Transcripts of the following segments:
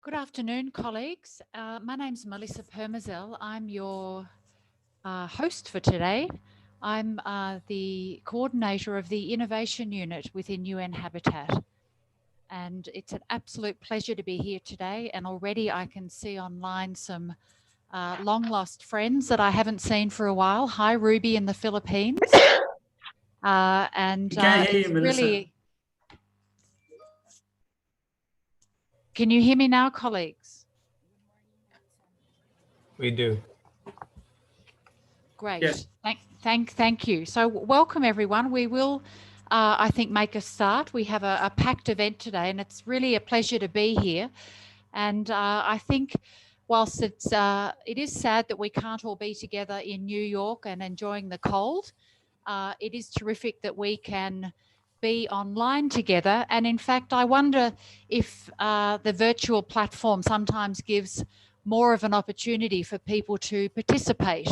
Good afternoon, colleagues. My name's Melissa Permazel. I'm your host for today. I'm the coordinator of the Innovation Unit within UN Habitat. And it's an absolute pleasure to be here today. And already I can see online some long lost friends that I haven't seen for a while. Hi, Ruby in the Philippines. We can't hear you, Melissa. Really... Can you hear me now, colleagues? We do. Great. Yes. Thank you. So welcome, everyone. We will, I think, make a start. We have a packed event today, and it's really a pleasure to be here. And I think whilst it is sad that we can't all be together in New York and enjoying the cold, it is terrific that we can be online together. And in fact, I wonder if the virtual platform sometimes gives more of an opportunity for people to participate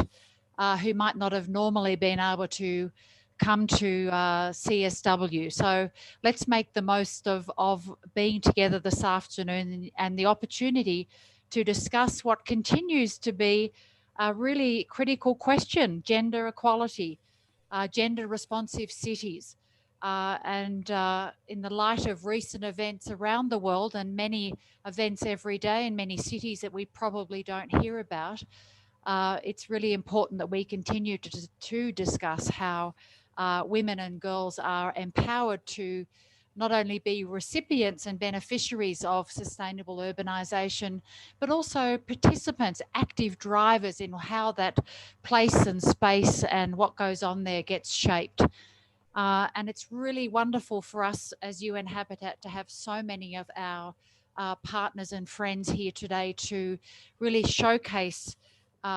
who might not have normally been able to come to CSW. So let's make the most of being together this afternoon and the opportunity to discuss what continues to be a really critical question: gender equality, gender responsive cities. And in the light of recent events around the world, and many events every day in many cities that we probably don't hear about, it's really important that we continue to discuss how women and girls are empowered to not only be recipients and beneficiaries of sustainable urbanisation, but also participants, active drivers in how that place and space and what goes on there gets shaped. And it's really wonderful for us as UN Habitat to have so many of our partners and friends here today to really showcase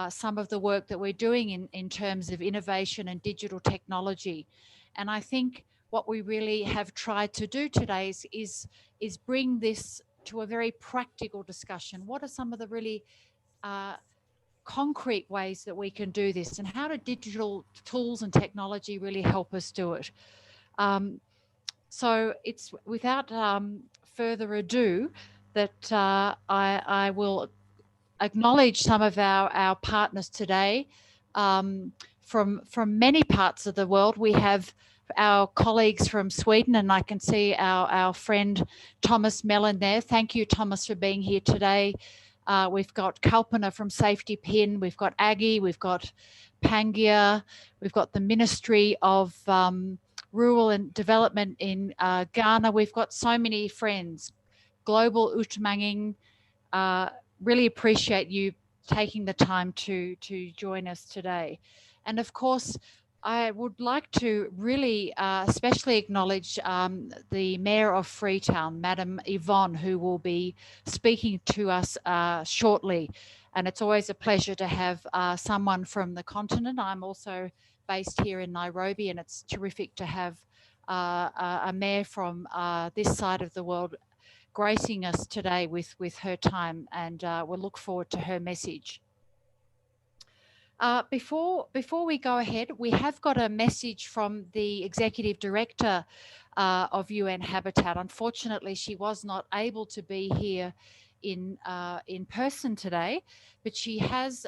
some of the work that we're doing in terms of innovation and digital technology. And I think what we really have tried to do today is bring this to a very practical discussion. What are some of the really concrete ways that we can do this, and how do digital tools and technology really help us do it? So it's without further ado that I will acknowledge some of our partners today from many parts of the world. We have our colleagues from Sweden, and I can see our friend Thomas Mellon there. Thank you, Thomas, for being here today. We've got Kalpana from Safety Pin, we've got Aggie, we've got Pangia, we've got the Ministry of Rural and Development in Ghana. We've got so many friends. Global Utmanging, really appreciate you taking the time to join us today. And of course, I would like to really especially acknowledge the Mayor of Freetown, Madam Yvonne, who will be speaking to us shortly. And it's always a pleasure to have someone from the continent. I'm also based here in Nairobi, and it's terrific to have a mayor from this side of the world gracing us today with her time, and we'll look forward to her message. Before we go ahead, we have got a message from the Executive Director of UN Habitat. Unfortunately, she was not able to be here in person today, but she has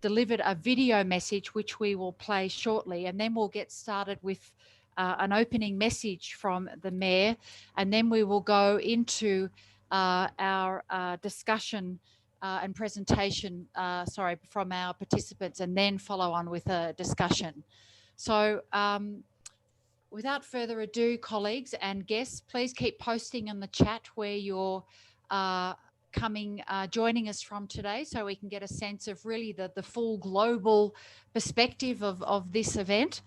delivered a video message which we will play shortly, and then we'll get started with an opening message from the Mayor, and then we will go into our discussion and presentation, from our participants, and then follow on with a discussion. So without further ado, colleagues and guests, please keep posting in the chat where you're joining us from today, so we can get a sense of really the full global perspective of this event.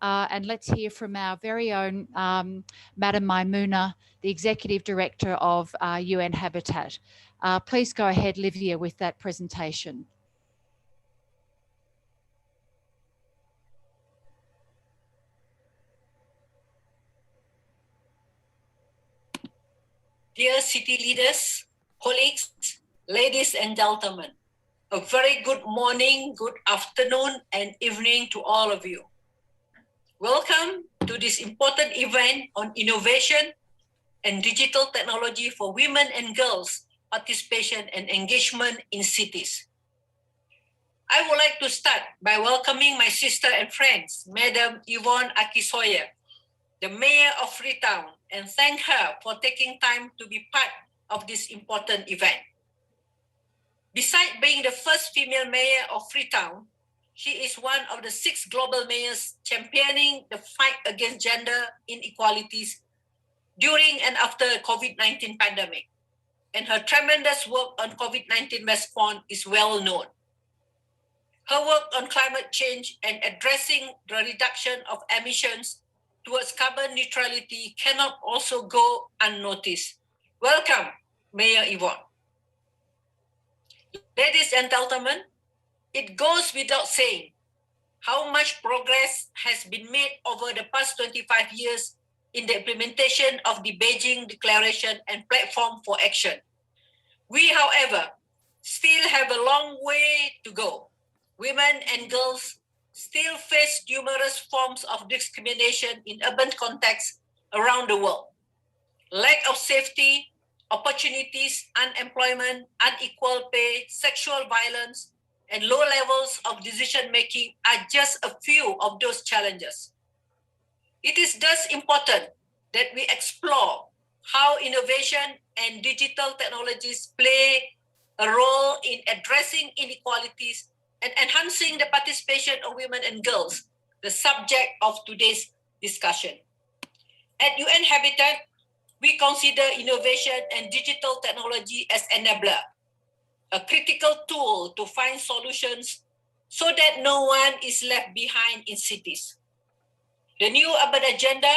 And let's hear from our very own Madam Maimouna, the Executive Director of UN Habitat. Please go ahead, Livia, with that presentation. Dear city leaders, colleagues, ladies and gentlemen, a very good morning, good afternoon, and evening to all of you. Welcome to this important event on innovation, and digital technology for women and girls participation and engagement in cities. I would like to start by welcoming my sister and friends, Madam Yvonne Akisoya, the Mayor of Freetown, and thank her for taking time to be part of this important event. Besides being the first female mayor of Freetown, she is one of the 6 global mayors championing the fight against gender inequalities during and after the COVID-19 pandemic. And her tremendous work on COVID-19 response is well known. Her work on climate change and addressing the reduction of emissions towards carbon neutrality cannot also go unnoticed. Welcome, Mayor Yvonne. Ladies and gentlemen, it goes without saying how much progress has been made over the past 25 years in the implementation of the Beijing Declaration and Platform for Action. We, however, still have a long way to go. Women and girls still face numerous forms of discrimination in urban contexts around the world. Lack of safety, opportunities, unemployment, unequal pay, sexual violence, and low levels of decision-making are just a few of those challenges. It is thus important that we explore how innovation and digital technologies play a role in addressing inequalities and enhancing the participation of women and girls, the subject of today's discussion. At UN Habitat, we consider innovation and digital technology as enabler, a critical tool to find solutions so that no one is left behind in cities. The new urban agenda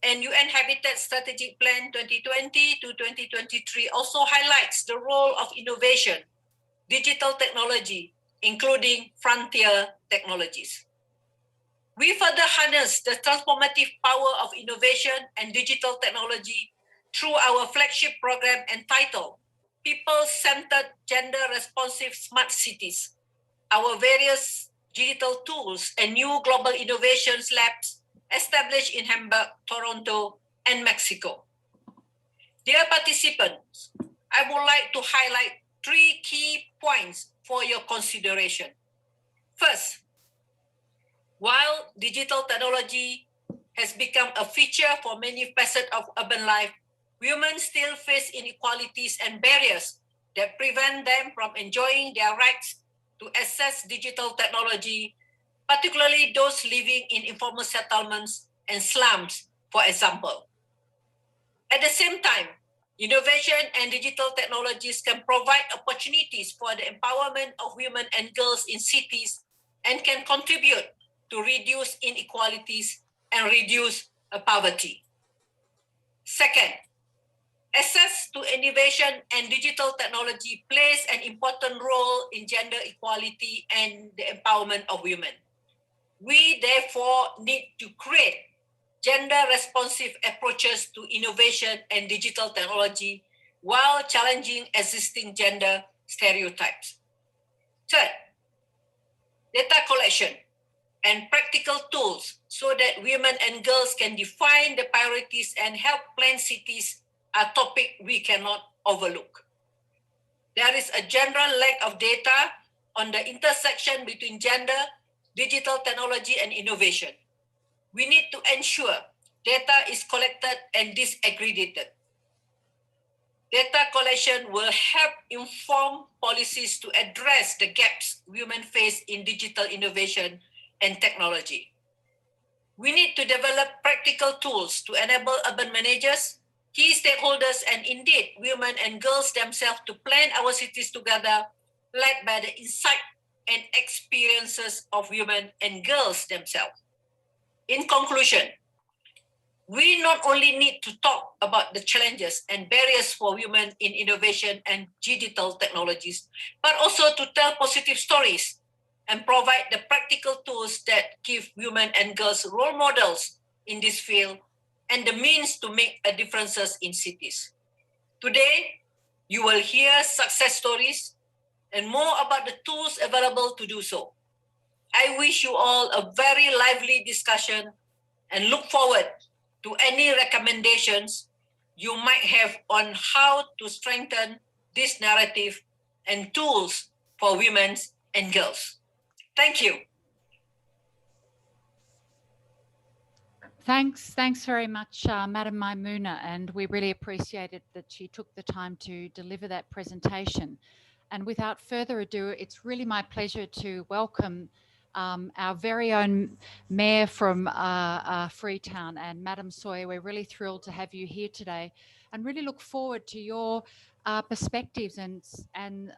and UN Habitat Strategic Plan 2020 to 2023 also highlights the role of innovation, digital technology, including frontier technologies. We further harness the transformative power of innovation and digital technology through our flagship program entitled People-Centered Gender-Responsive Smart Cities, our various digital tools and new global innovations labs established in Hamburg, Toronto, and Mexico. Dear participants, I would like to highlight 3 key points for your consideration. First, while digital technology has become a feature for many facets of urban life, women still face inequalities and barriers that prevent them from enjoying their rights to access digital technology, particularly those living in informal settlements and slums, for example. At the same time, innovation and digital technologies can provide opportunities for the empowerment of women and girls in cities and can contribute to reduce inequalities and reduce poverty. Second, access to innovation and digital technology plays an important role in gender equality and the empowerment of women. We therefore need to create gender-responsive approaches to innovation and digital technology while challenging existing gender stereotypes. Third, data collection and practical tools so that women and girls can define the priorities and help plan cities are topic we cannot overlook. There is a general lack of data on the intersection between gender, digital technology, and innovation. We need to ensure data is collected and disaggregated. Data collection will help inform policies to address the gaps women face in digital innovation and technology. We need to develop practical tools to enable urban managers, key stakeholders, and indeed women and girls themselves to plan our cities together, led by the insight and experiences of women and girls themselves. In conclusion, we not only need to talk about the challenges and barriers for women in innovation and digital technologies, but also to tell positive stories and provide the practical tools that give women and girls role models in this field and the means to make a differences in cities. Today, you will hear success stories and more about the tools available to do so. I wish you all a very lively discussion and look forward to any recommendations you might have on how to strengthen this narrative and tools for women and girls. Thank you. Thanks very much, Madam Maimouna, and we really appreciated that she took the time to deliver that presentation. And without further ado, it's really my pleasure to welcome our very own Mayor from Freetown, and Madam Sawyer. We're really thrilled to have you here today, and really look forward to your perspectives and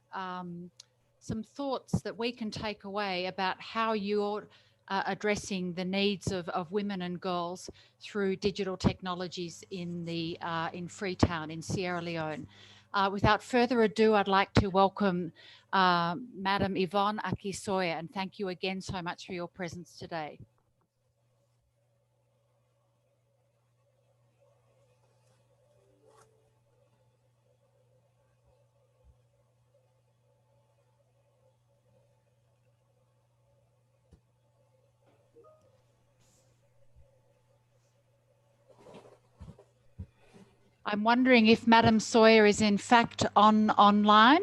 some thoughts that we can take away about how you're addressing the needs of women and girls through digital technologies in Freetown in Sierra Leone. Without further ado, I'd like to welcome Madam Yvonne Akisoya, and thank you again so much for your presence today. I'm wondering if Madam Sawyer is in fact online.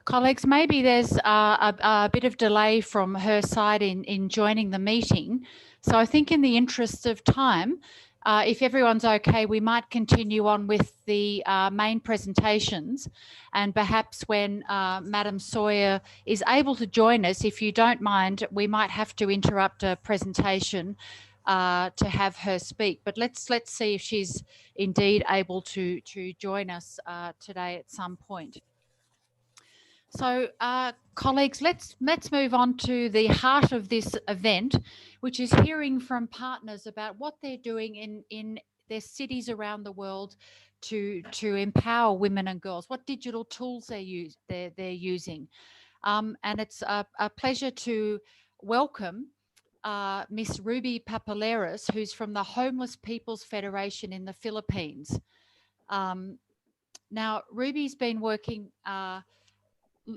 Colleagues, maybe there's a bit of delay from her side in joining the meeting. So I think in the interest of time, if everyone's okay, we might continue on with the main presentations, and perhaps when Madam Sawyer is able to join us, if you don't mind, we might have to interrupt a presentation to have her speak. But let's see if she's indeed able to join us today at some point. So, colleagues, let's move on to the heart of this event, which is hearing from partners about what they're doing in their cities around the world to empower women and girls, what digital tools they're using. And it's a pleasure to welcome Miss Ruby Papaleras, who's from the Homeless People's Federation in the Philippines. Now, Ruby's been working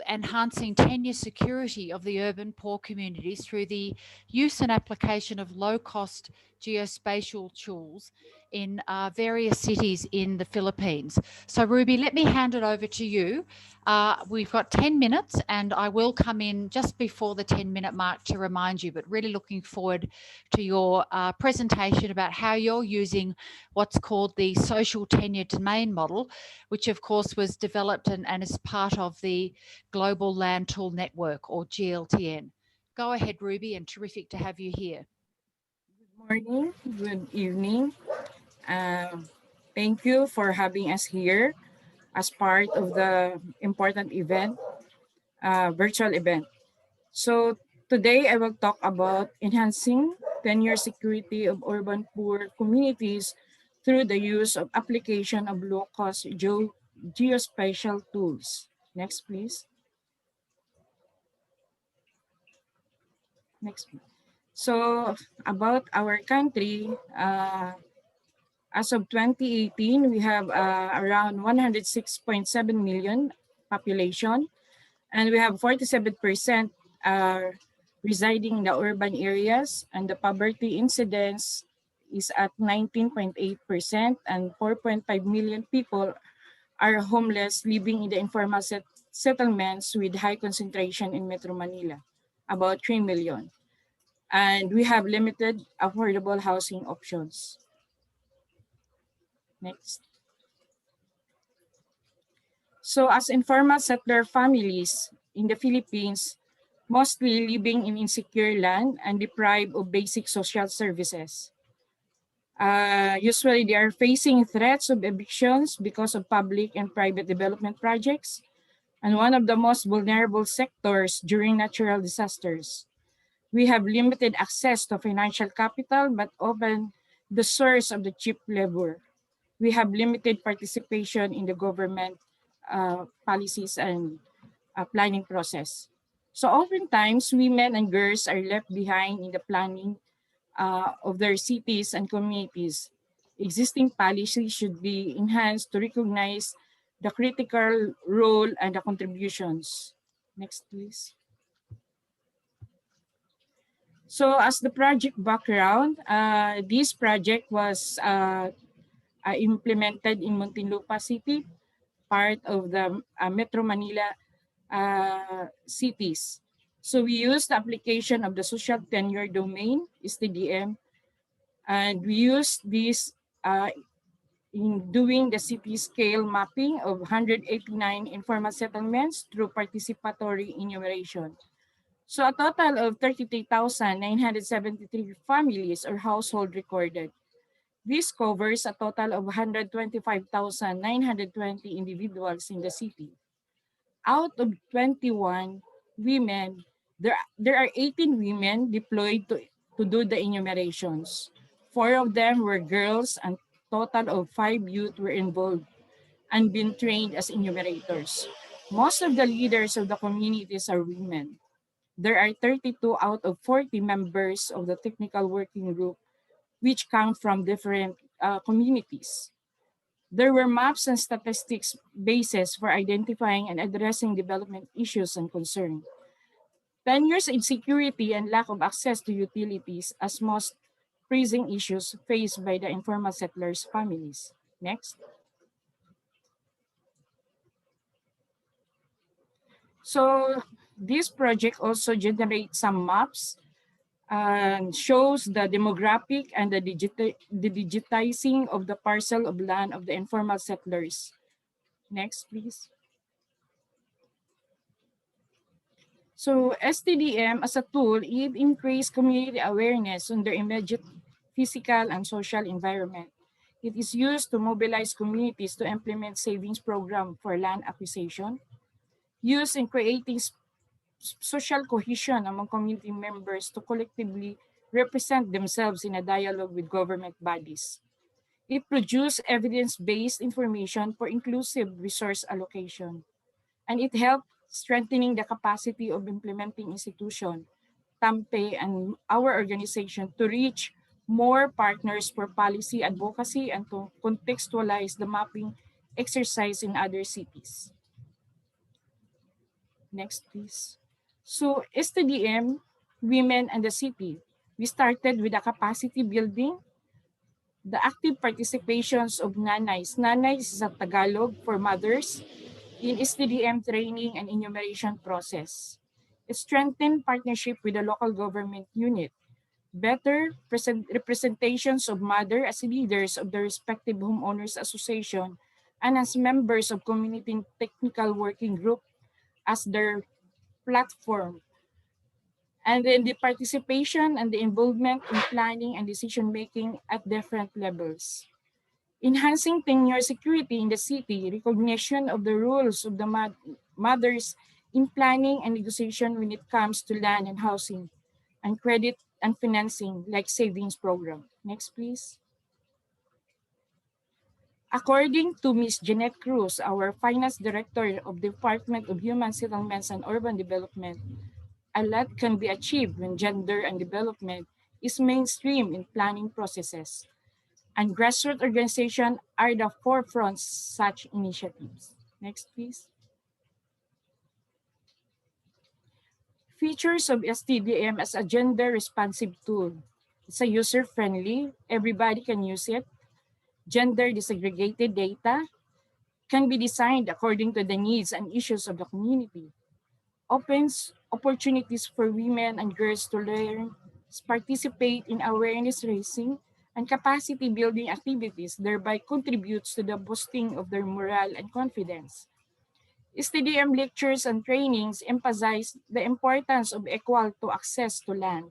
enhancing tenure security of the urban poor communities through the use and application of low-cost geospatial tools in various cities in the Philippines. So Ruby, let me hand it over to you. We've got 10 minutes and I will come in just before the 10-minute mark to remind you, but really looking forward to your presentation about how you're using what's called the social tenure domain model, which of course was developed and is part of the Global Land Tool Network, or GLTN. Go ahead, Ruby, and terrific to have you here. Good morning, good evening. Thank you for having us here as part of the important event, virtual event. So today I will talk about enhancing tenure security of urban poor communities through the use of application of low-cost geospatial tools. Next, please. Next. So about our country, as of 2018, we have around 106.7 million population, and we have 47% residing in the urban areas, and the poverty incidence is at 19.8%, and 4.5 million people are homeless living in the informal settlements with high concentration in Metro Manila, about 3 million. And we have limited affordable housing options. Next. So as informal settler families in the Philippines, mostly living in insecure land and deprived of basic social services. Usually they are facing threats of evictions because of public and private development projects, and one of the most vulnerable sectors during natural disasters. We have limited access to financial capital, but often the source of the cheap labor. We have limited participation in the government policies and planning process. So oftentimes, women and girls are left behind in the planning of their cities and communities. Existing policies should be enhanced to recognize the critical role, and the contributions. Next, please. So as the project background, this project was implemented in Muntinlupa City, part of the Metro Manila cities. So we used the application of the social tenure domain, STDM, and we used this in doing the city scale mapping of 189 informal settlements through participatory enumeration. So a total of 33,973 families or household recorded. This covers a total of 125,920 individuals in the city. Out of 21 women, there are 18 women deployed to do the enumerations. 4 of them were girls and total of 5 youth were involved and been trained as enumerators. Most of the leaders of the communities are women. There are 32 out of 40 members of the technical working group, which come from different communities. There were maps and statistics bases for identifying and addressing development issues and concerns. Tenures, insecurity, and lack of access to utilities as most pressing issues faced by the informal settlers' families. Next. So this project also generates some maps and shows the demographic and the digitizing of the parcel of land of the informal settlers. Next, please. So STDM as a tool, it increased community awareness on their immediate physical and social environment. It is used to mobilize communities to implement savings program for land acquisition, used in creating social cohesion among community members to collectively represent themselves in a dialogue with government bodies. It produced evidence-based information for inclusive resource allocation, and it helped strengthening the capacity of implementing institution, TAMPE, and our organization to reach more partners for policy advocacy and to contextualize the mapping exercise in other cities. Next, please. So STDM, Women and the City. We started with a capacity building, the active participations of nanays. Nanays is a Tagalog for mothers in STDM training and enumeration process. It strengthened partnership with the local government unit, better representations of mother as leaders of the respective homeowners association and as members of community technical working group as their platform, and then the participation and the involvement in planning and decision making at different levels. Enhancing tenure security in the city, recognition of the roles of the mothers in planning and negotiation when it comes to land and housing, and credit and financing like savings program. Next, please. According to Ms. Jeanette Cruz, our Finance Director of the Department of Human Settlements and Urban Development, a lot can be achieved when gender and development is mainstream in planning processes, and grassroots organizations are the forefront such initiatives. Next, please. Features of STDM as a gender-responsive tool. It's a user-friendly, everybody can use it. Gender disaggregated data can be designed according to the needs and issues of the community. Opens opportunities for women and girls to learn, participate in awareness raising, and capacity building activities, thereby contributes to the boosting of their morale and confidence. STDM lectures and trainings emphasize the importance of equal to access to land,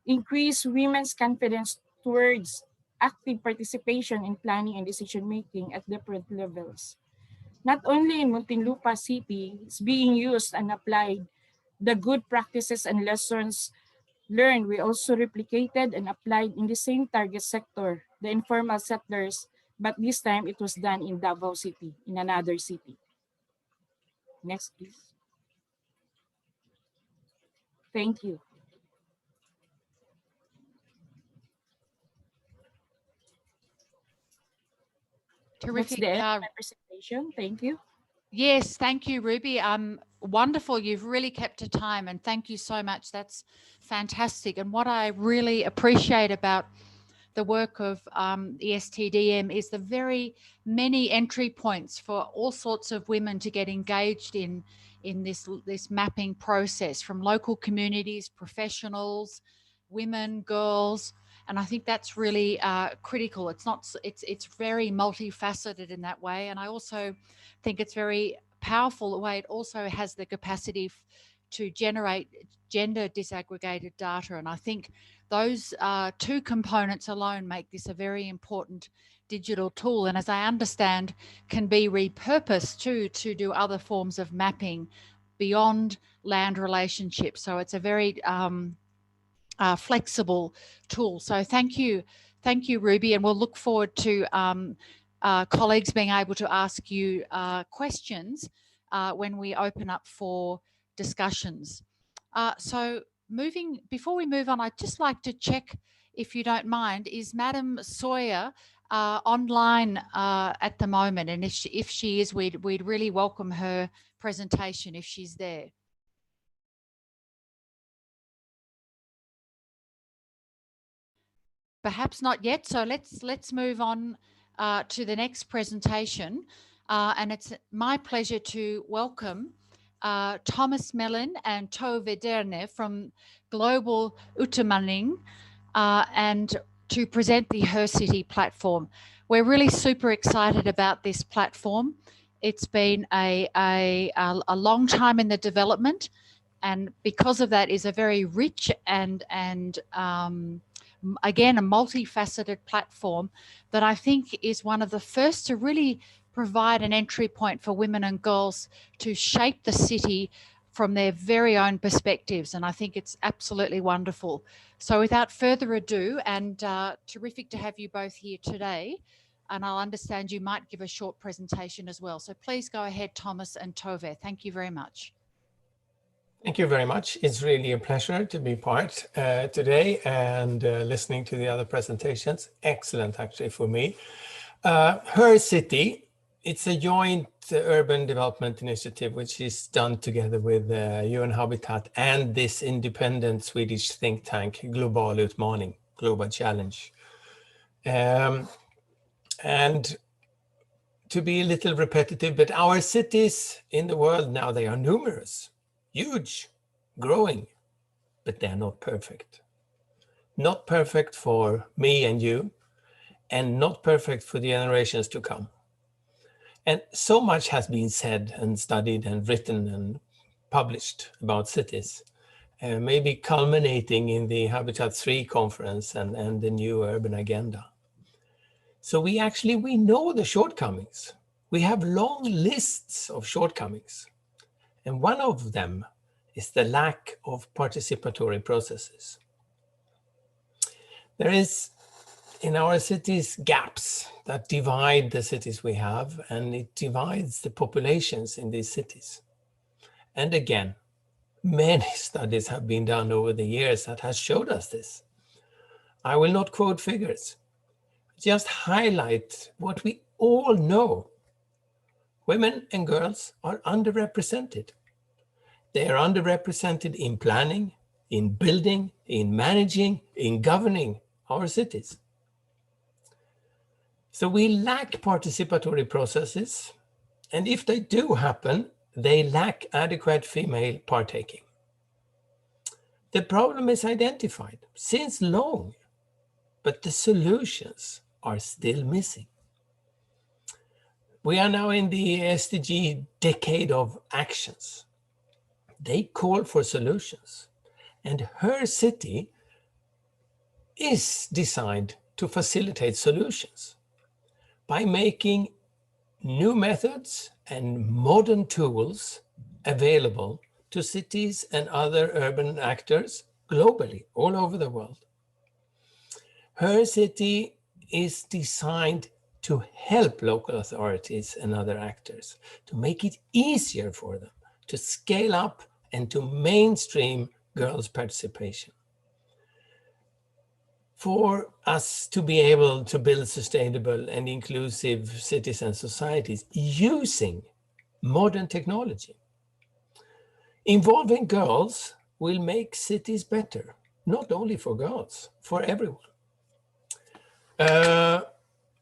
increase women's confidence towards active participation in planning and decision making at different levels. Not only in Muntinlupa City, it's being used and applied the good practices and lessons learned. We also replicated and applied in the same target sector, the informal settlers, but this time it was done in Davao City, in another city. Next, please. Thank you. That's Terrific. the end of my presentation. Thank you. Yes, thank you, Ruby. Wonderful. You've really kept to time, and thank you so much. That's fantastic. And what I really appreciate about the work of the STDM is the very many entry points for all sorts of women to get engaged in this mapping process, from local communities, professionals, women, girls. And I think that's really critical. It's very multifaceted in that way. And I also think it's very powerful the way it also has the capacity to generate gender disaggregated data. And I think those two components alone make this a very important digital tool, and as I understand, can be repurposed to do other forms of mapping beyond land relationships. So it's a very flexible tool. So thank you, Ruby, and we'll look forward to colleagues being able to ask you questions when we open up for discussions. So before we move on, I'd just like to check, if you don't mind, is Madam Sawyer online at the moment? And if she is, we'd really welcome her presentation if she's there. Perhaps not yet. So let's move on to the next presentation. And it's my pleasure to welcome Thomas Mellon and Tove Vederne from Global Utamaning and to present the Her City platform. We're really super excited about this platform. It's been a long time in the development, and because of that is a very rich and again, a multifaceted platform that I think is one of the first to really provide an entry point for women and girls to shape the city from their very own perspectives. And I think it's absolutely wonderful. So without further ado, and terrific to have you both here today, and I'll understand you might give a short presentation as well. So please go ahead, Thomas and Tove. Thank you very much. Thank you very much. It's really a pleasure to be part today and listening to the other presentations. Excellent, actually, for me. Her City, it's a joint urban development initiative, which is done together with UN Habitat and this independent Swedish think tank, Global Utmaning, Global Challenge. And to be a little repetitive, but our cities in the world now, they are numerous. Huge, growing, but they're not perfect. Not perfect for me and you, and not perfect for the generations to come. And so much has been said and studied and written and published about cities, maybe culminating in the Habitat 3 conference and the new urban agenda. So we know the shortcomings. We have long lists of shortcomings. And one of them is the lack of participatory processes. There is, in our cities, gaps that divide the cities we have, and it divides the populations in these cities. And again, many studies have been done over the years that has showed us this. I will not quote figures, just highlight what we all know. Women and girls are underrepresented. They are underrepresented in planning, in building, in managing, in governing our cities. So we lack participatory processes, and if they do happen, they lack adequate female partaking. The problem is identified since long, but the solutions are still missing. We are now in the SDG decade of actions. They call for solutions, and Her City is designed to facilitate solutions by making new methods and modern tools available to cities and other urban actors globally, all over the world. Her City is designed to help local authorities and other actors, to make it easier for them to scale up and to mainstream girls' participation. for us to be able to build sustainable and inclusive cities and societies using modern technology. Involving girls will make cities better, not only for girls, for everyone.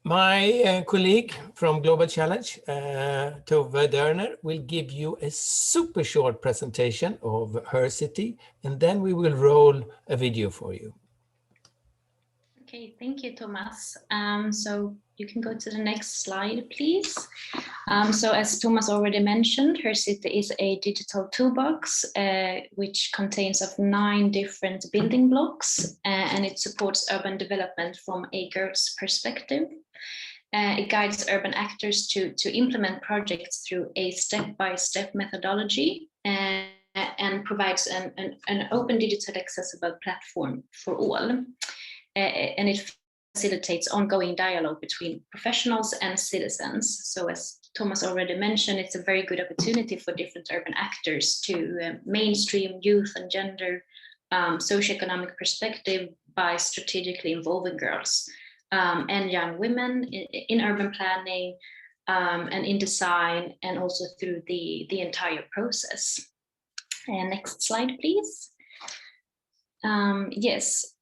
My colleague from Global Challenge, Tove Dörner, will give you a super short presentation of her city, and then we will roll a video for you. Okay, thank you, Thomas. So you can go to the next slide, please. So as Thomas already mentioned, her city is a digital toolbox, which contains of 9 different building blocks, and it supports urban development from a girl's perspective. It guides urban actors to implement projects through a step-by-step methodology, and provides an open digital accessible platform for all. And it facilitates ongoing dialogue between professionals and citizens. So as Thomas already mentioned, it's a very good opportunity for different urban actors to mainstream youth and gender socioeconomic perspective by strategically involving girls and young women in urban planning and in design, and also through the entire process. Next slide, please. Yes.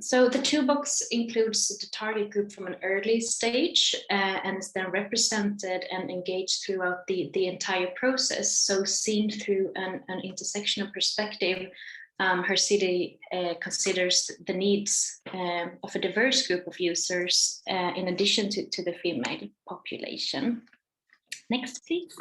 So the toolbox includes the target group from an early stage and is then represented and engaged throughout the entire process. So seen through an intersectional perspective, her city considers the needs of a diverse group of users in addition to the female population. Next, please.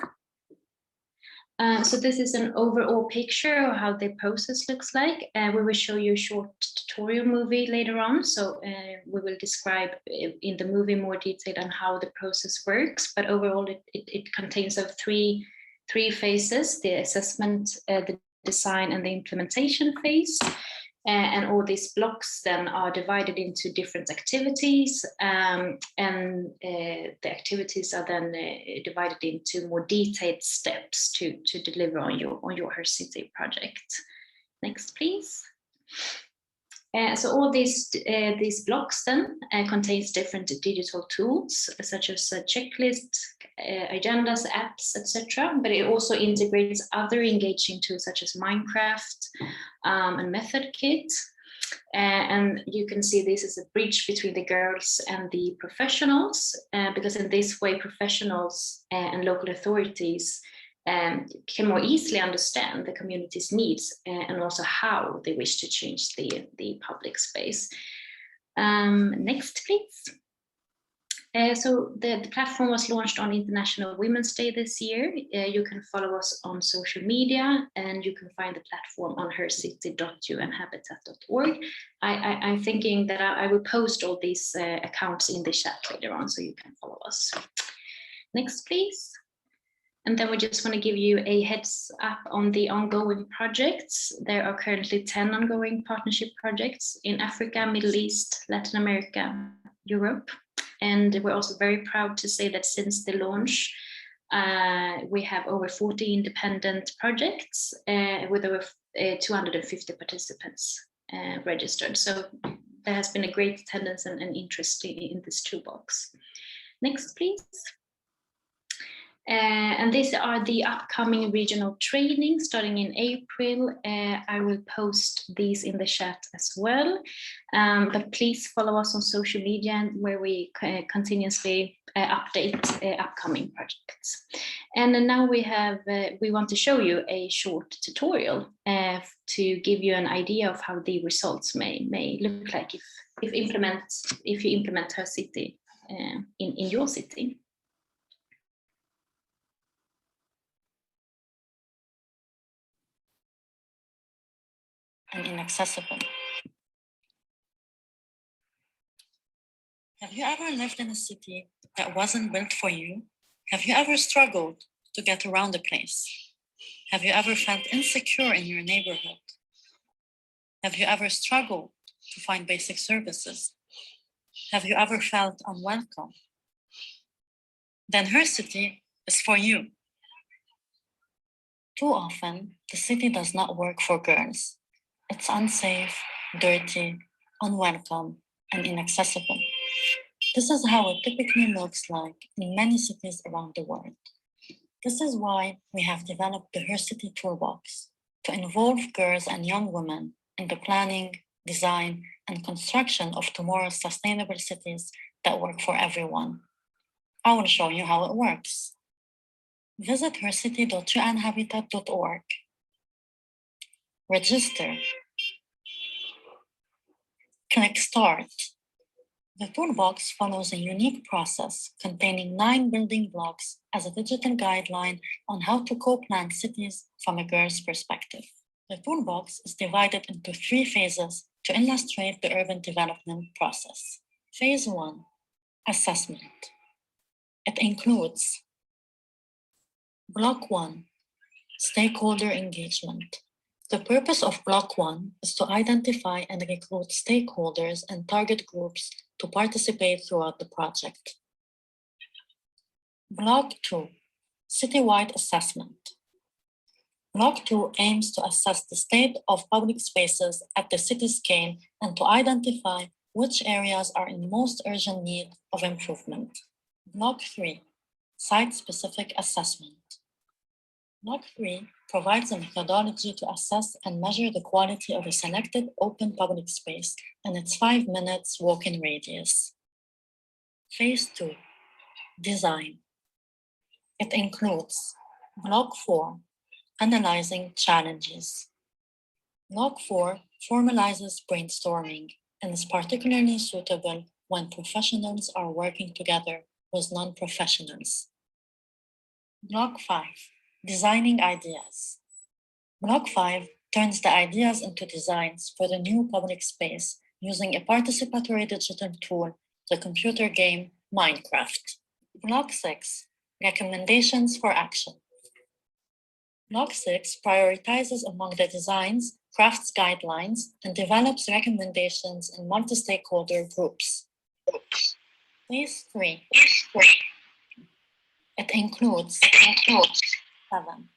So this is an overall picture of how the process looks like. We will show you a short tutorial movie later on. So we will describe in the movie more detail on how the process works. But overall, it contains of three phases: the assessment, the design, and the implementation phase. And all these blocks then are divided into different activities, and the activities are then divided into more detailed steps to deliver on your Her City project. Next, please. So all these blocks then contains different digital tools such as checklists, agendas, apps, etc. But it also integrates other engaging tools such as Minecraft and Method Kit. And you can see this is a bridge between the girls and the professionals, because in this way professionals and local authorities can more easily understand the community's needs and also how they wish to change the public space. Next, please. So the platform was launched on International Women's Day this year. You can follow us on social media, and you can find the platform on hercity.unhabitat.org. I'm thinking that I will post all these accounts in the chat later on, so you can follow us. Next, please. And then we just want to give you a heads up on the ongoing projects. There are currently 10 ongoing partnership projects in Africa, Middle East, Latin America, Europe. And we're also very proud to say that since the launch, we have over 40 independent projects with over 250 participants registered. So there has been a great attendance and interest in this toolbox. Next, please. And these are the upcoming regional trainings starting in April. I will post these in the chat as well. But please follow us on social media where we continuously update upcoming projects. And now we want to show you a short tutorial to give you an idea of how the results may look like if you implement Her City in your city. And inaccessible. Have you ever lived in a city that wasn't built for you? Have you ever struggled to get around a place? Have you ever felt insecure in your neighborhood? Have you ever struggled to find basic services? Have you ever felt unwelcome? Then Her City is for you. Too often, the city does not work for girls. It's unsafe, dirty, unwelcome, and inaccessible. This is how it typically looks like in many cities around the world. This is why we have developed the Her City Toolbox to involve girls and young women in the planning, design, and construction of tomorrow's sustainable cities that work for everyone. I will show you how it works. Visit hercity.unhabitat.org. Register. Click Start. The toolbox follows a unique process containing 9 building blocks as a digital guideline on how to co-plan cities from a girl's perspective. The toolbox is divided into 3 phases to illustrate the urban development process. Phase 1, assessment. It includes Block 1, stakeholder engagement. The purpose of Block 1 is to identify and recruit stakeholders and target groups to participate throughout the project. Block 2, citywide assessment. Block 2 aims to assess the state of public spaces at the city scale and to identify which areas are in most urgent need of improvement. Block 3, site-specific assessment. Block 3 provides a methodology to assess and measure the quality of a selected open public space and its 5 minutes walk-in radius. Phase 2, design. It includes Block 4, analyzing challenges. Block 4 formalizes brainstorming and is particularly suitable when professionals are working together with non-professionals. Block 5, designing ideas. Block 5 turns the ideas into designs for the new public space using a participatory digital tool, the computer game Minecraft. Block 6, recommendations for action. Block 6 prioritizes among the designs, crafts guidelines, and develops recommendations in multi-stakeholder groups. Phase 3, it includes 7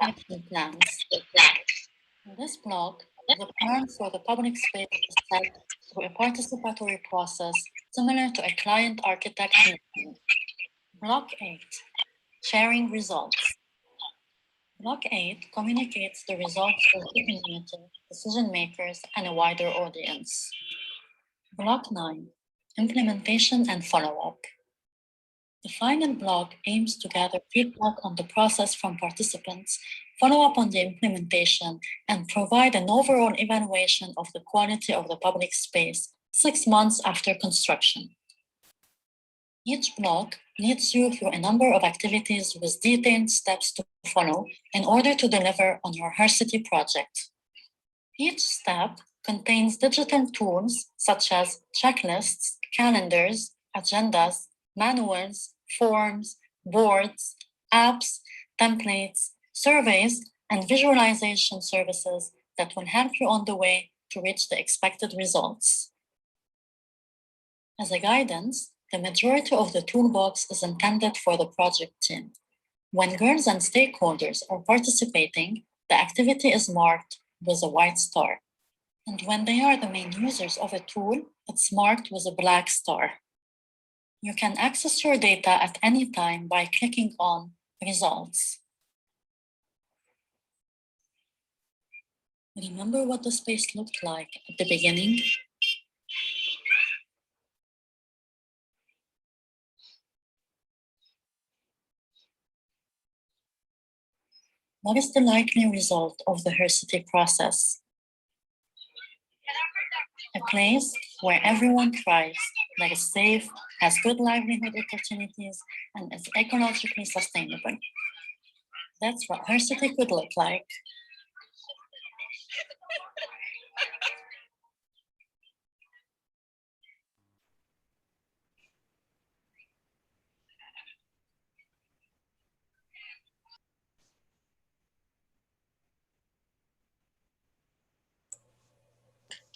action plans. In this block, the plan for the public space is set through a participatory process similar to a client-architect meeting. Block 8, sharing results. Block 8 communicates the results to the community, decision makers, and a wider audience. Block 9, implementation and follow-up. The final block aims to gather feedback on the process from participants, follow up on the implementation, and provide an overall evaluation of the quality of the public space 6 months after construction. Each block leads you through a number of activities with detailed steps to follow in order to deliver on your Her City project. Each step contains digital tools such as checklists, calendars, agendas, manuals, forms, boards, apps, templates, surveys, and visualization services that will help you on the way to reach the expected results. As a guidance, the majority of the toolbox is intended for the project team. When girls and stakeholders are participating, the activity is marked with a white star. And when they are the main users of a tool, it's marked with a black star. You can access your data at any time by clicking on Results. Remember what the space looked like at the beginning? What is the likely result of the Her City process? A place where everyone thrives, that is safe, has good livelihood opportunities, and is ecologically sustainable. That's what Her City could look like.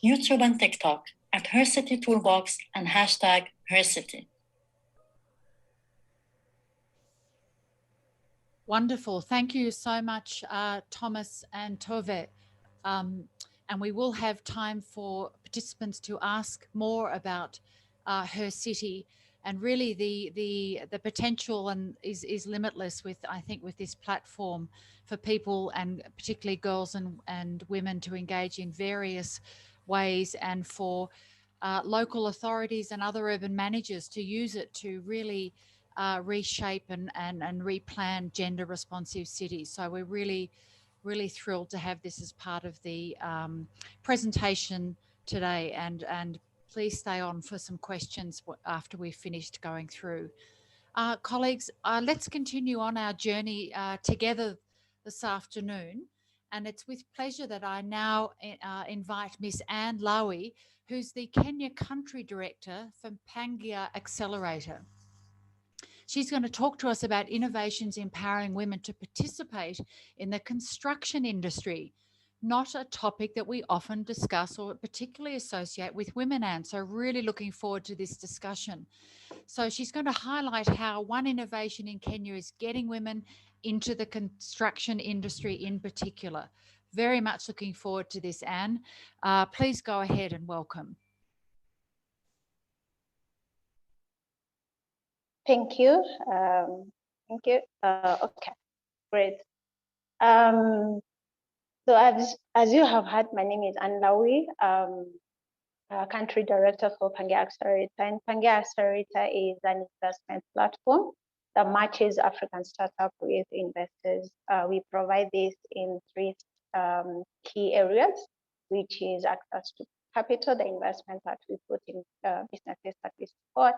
YouTube and TikTok at Her City Toolbox and hashtag Her City. Wonderful. Thank you so much, Thomas and Tove. and we will have time for participants to ask more about her city. And really the potential and is limitless with, I think, with this platform for people, and particularly girls and women, to engage in various ways, and for local authorities and other urban managers to use it to really reshape and replan gender responsive cities. So we're really thrilled to have this as part of the presentation today, and please stay on for some questions after we've finished going through. Colleagues, let's continue on our journey together this afternoon. And it's with pleasure that I now invite Miss Anne Lowy, who's the Kenya Country Director from Pangaea Accelerator. She's going to talk to us about innovations empowering women to participate in the construction industry, not a topic that we often discuss or particularly associate with women, Anne. So really looking forward to this discussion. So she's going to highlight how one innovation in Kenya is getting women into the construction industry in particular. Very much looking forward to this, Anne. Please go ahead and welcome. Thank you. Okay, great. So as you have heard, my name is Anne Lowy, Country Director for Pangaea Accelerator. And Pangaea Accelerator is an investment platform that matches African startups with investors. We provide this in three key areas, which is access to capital, the investment that we put in businesses that we support,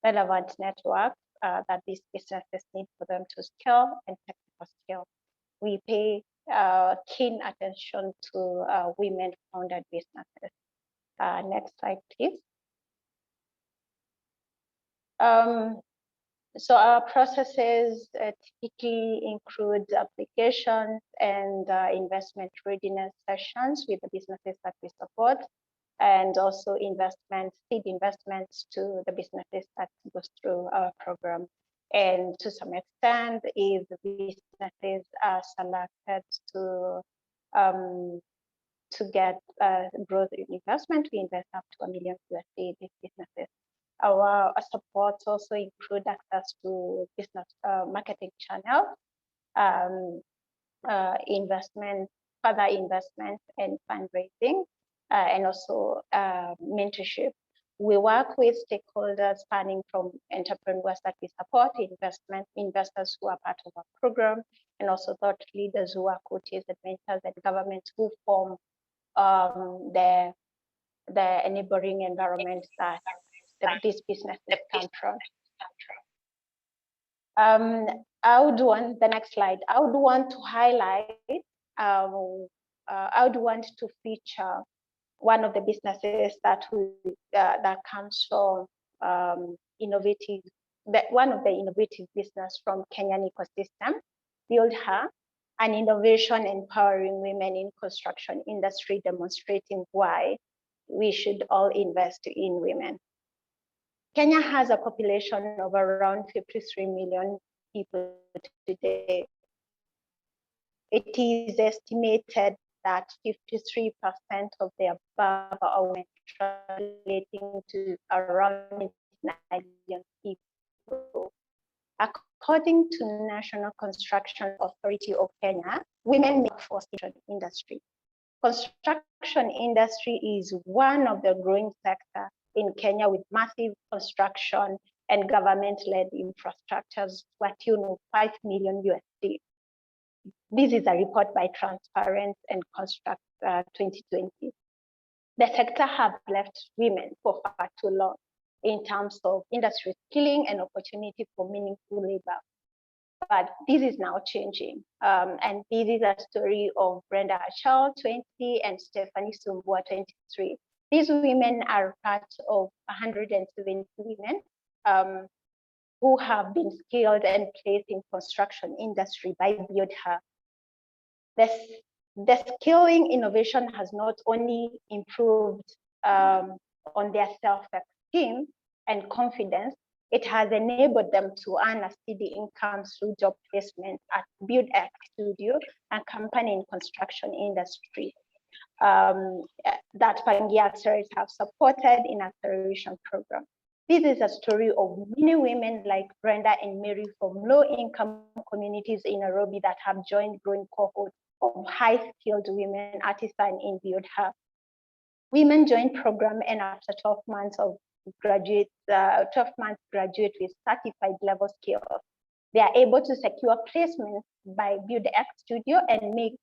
relevant networks that these businesses need for them to scale, and technical skill. We pay keen attention to women-founded businesses. Next slide, please. So our processes typically include applications and investment readiness sessions with the businesses that we support, and also seed investments to the businesses that goes through our program. And to some extent, if the businesses are selected to get growth investment, we invest up to $1 million in these businesses. Our supports also include access to business marketing channels, further investment and fundraising, and also mentorship. We work with stakeholders spanning from entrepreneurs that we support, investors who are part of our program, and also thought leaders who are coaches and mentors, and governments who form the enabling environment that these businesses come from. The next slide. I would want to highlight, I would want to feature one of the businesses that comes from one of the innovative business from Kenyan ecosystem, Build Her, an innovation empowering women in construction industry, demonstrating why we should all invest in women. Kenya has a population of around 53 million people today. It is estimated that 53% of the above are women, translating to around 9 million people. According to National Construction Authority of Kenya, women make force in the industry. Construction industry is one of the growing sectors in Kenya, with massive construction and government-led infrastructures to a tune of $5 million USD. This is a report by Transparent and Construct 2020. The sector have left women for far too long in terms of industry skilling and opportunity for meaningful labor. But this is now changing. And this is a story of Brenda Achal, 20, and Stephanie Sumbua, 23. These women are part of 170 women who have been skilled and placed in construction industry by Build Her. The skilling innovation has not only improved on their self-esteem and confidence, it has enabled them to earn a steady income through job placement at BuildX Studio, a company in construction industry. that Pangia Accelerate have supported in acceleration program. This is a story of many women like Brenda and Mary from low-income communities in Nairobi that have joined growing cohort of high-skilled women artisans in Biodha. Women join program, and after 12 months graduate with certified level skills. They are able to secure placements by Build X Studio and Make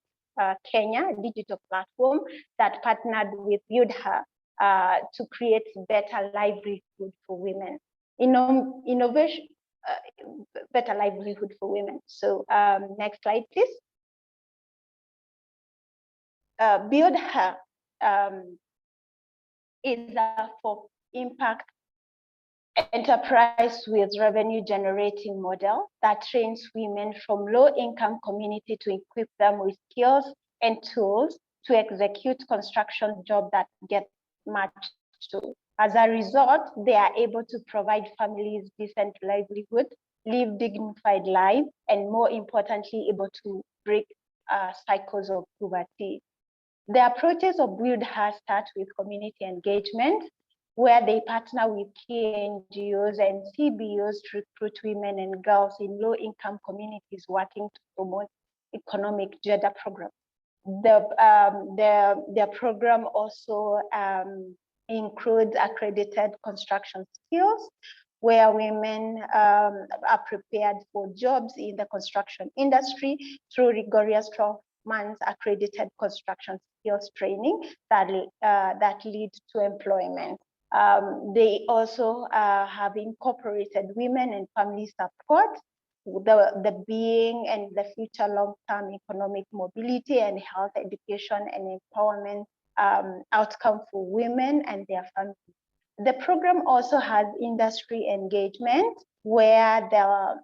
Kenya, a digital platform that partnered with Buildha to create better livelihood for women. Innovation, better livelihood for women. So next slide, please. Buildha is a for impact enterprise with revenue generating model that trains women from low income community to equip them with skills and tools to execute construction job that get matched to. As a result, they are able to provide families decent livelihood, live dignified life, and more importantly, able to break cycles of poverty. The approaches of Buildha start with community engagement, where they partner with key NGOs and CBOs to recruit women and girls in low-income communities working to promote economic gender programs. The program also includes accredited construction skills, where women are prepared for jobs in the construction industry through rigorous 12-month accredited construction skills training that leads to employment. They also have incorporated women and family support, the being and the future long-term economic mobility and health education and empowerment outcome for women and their families. The program also has industry engagement, where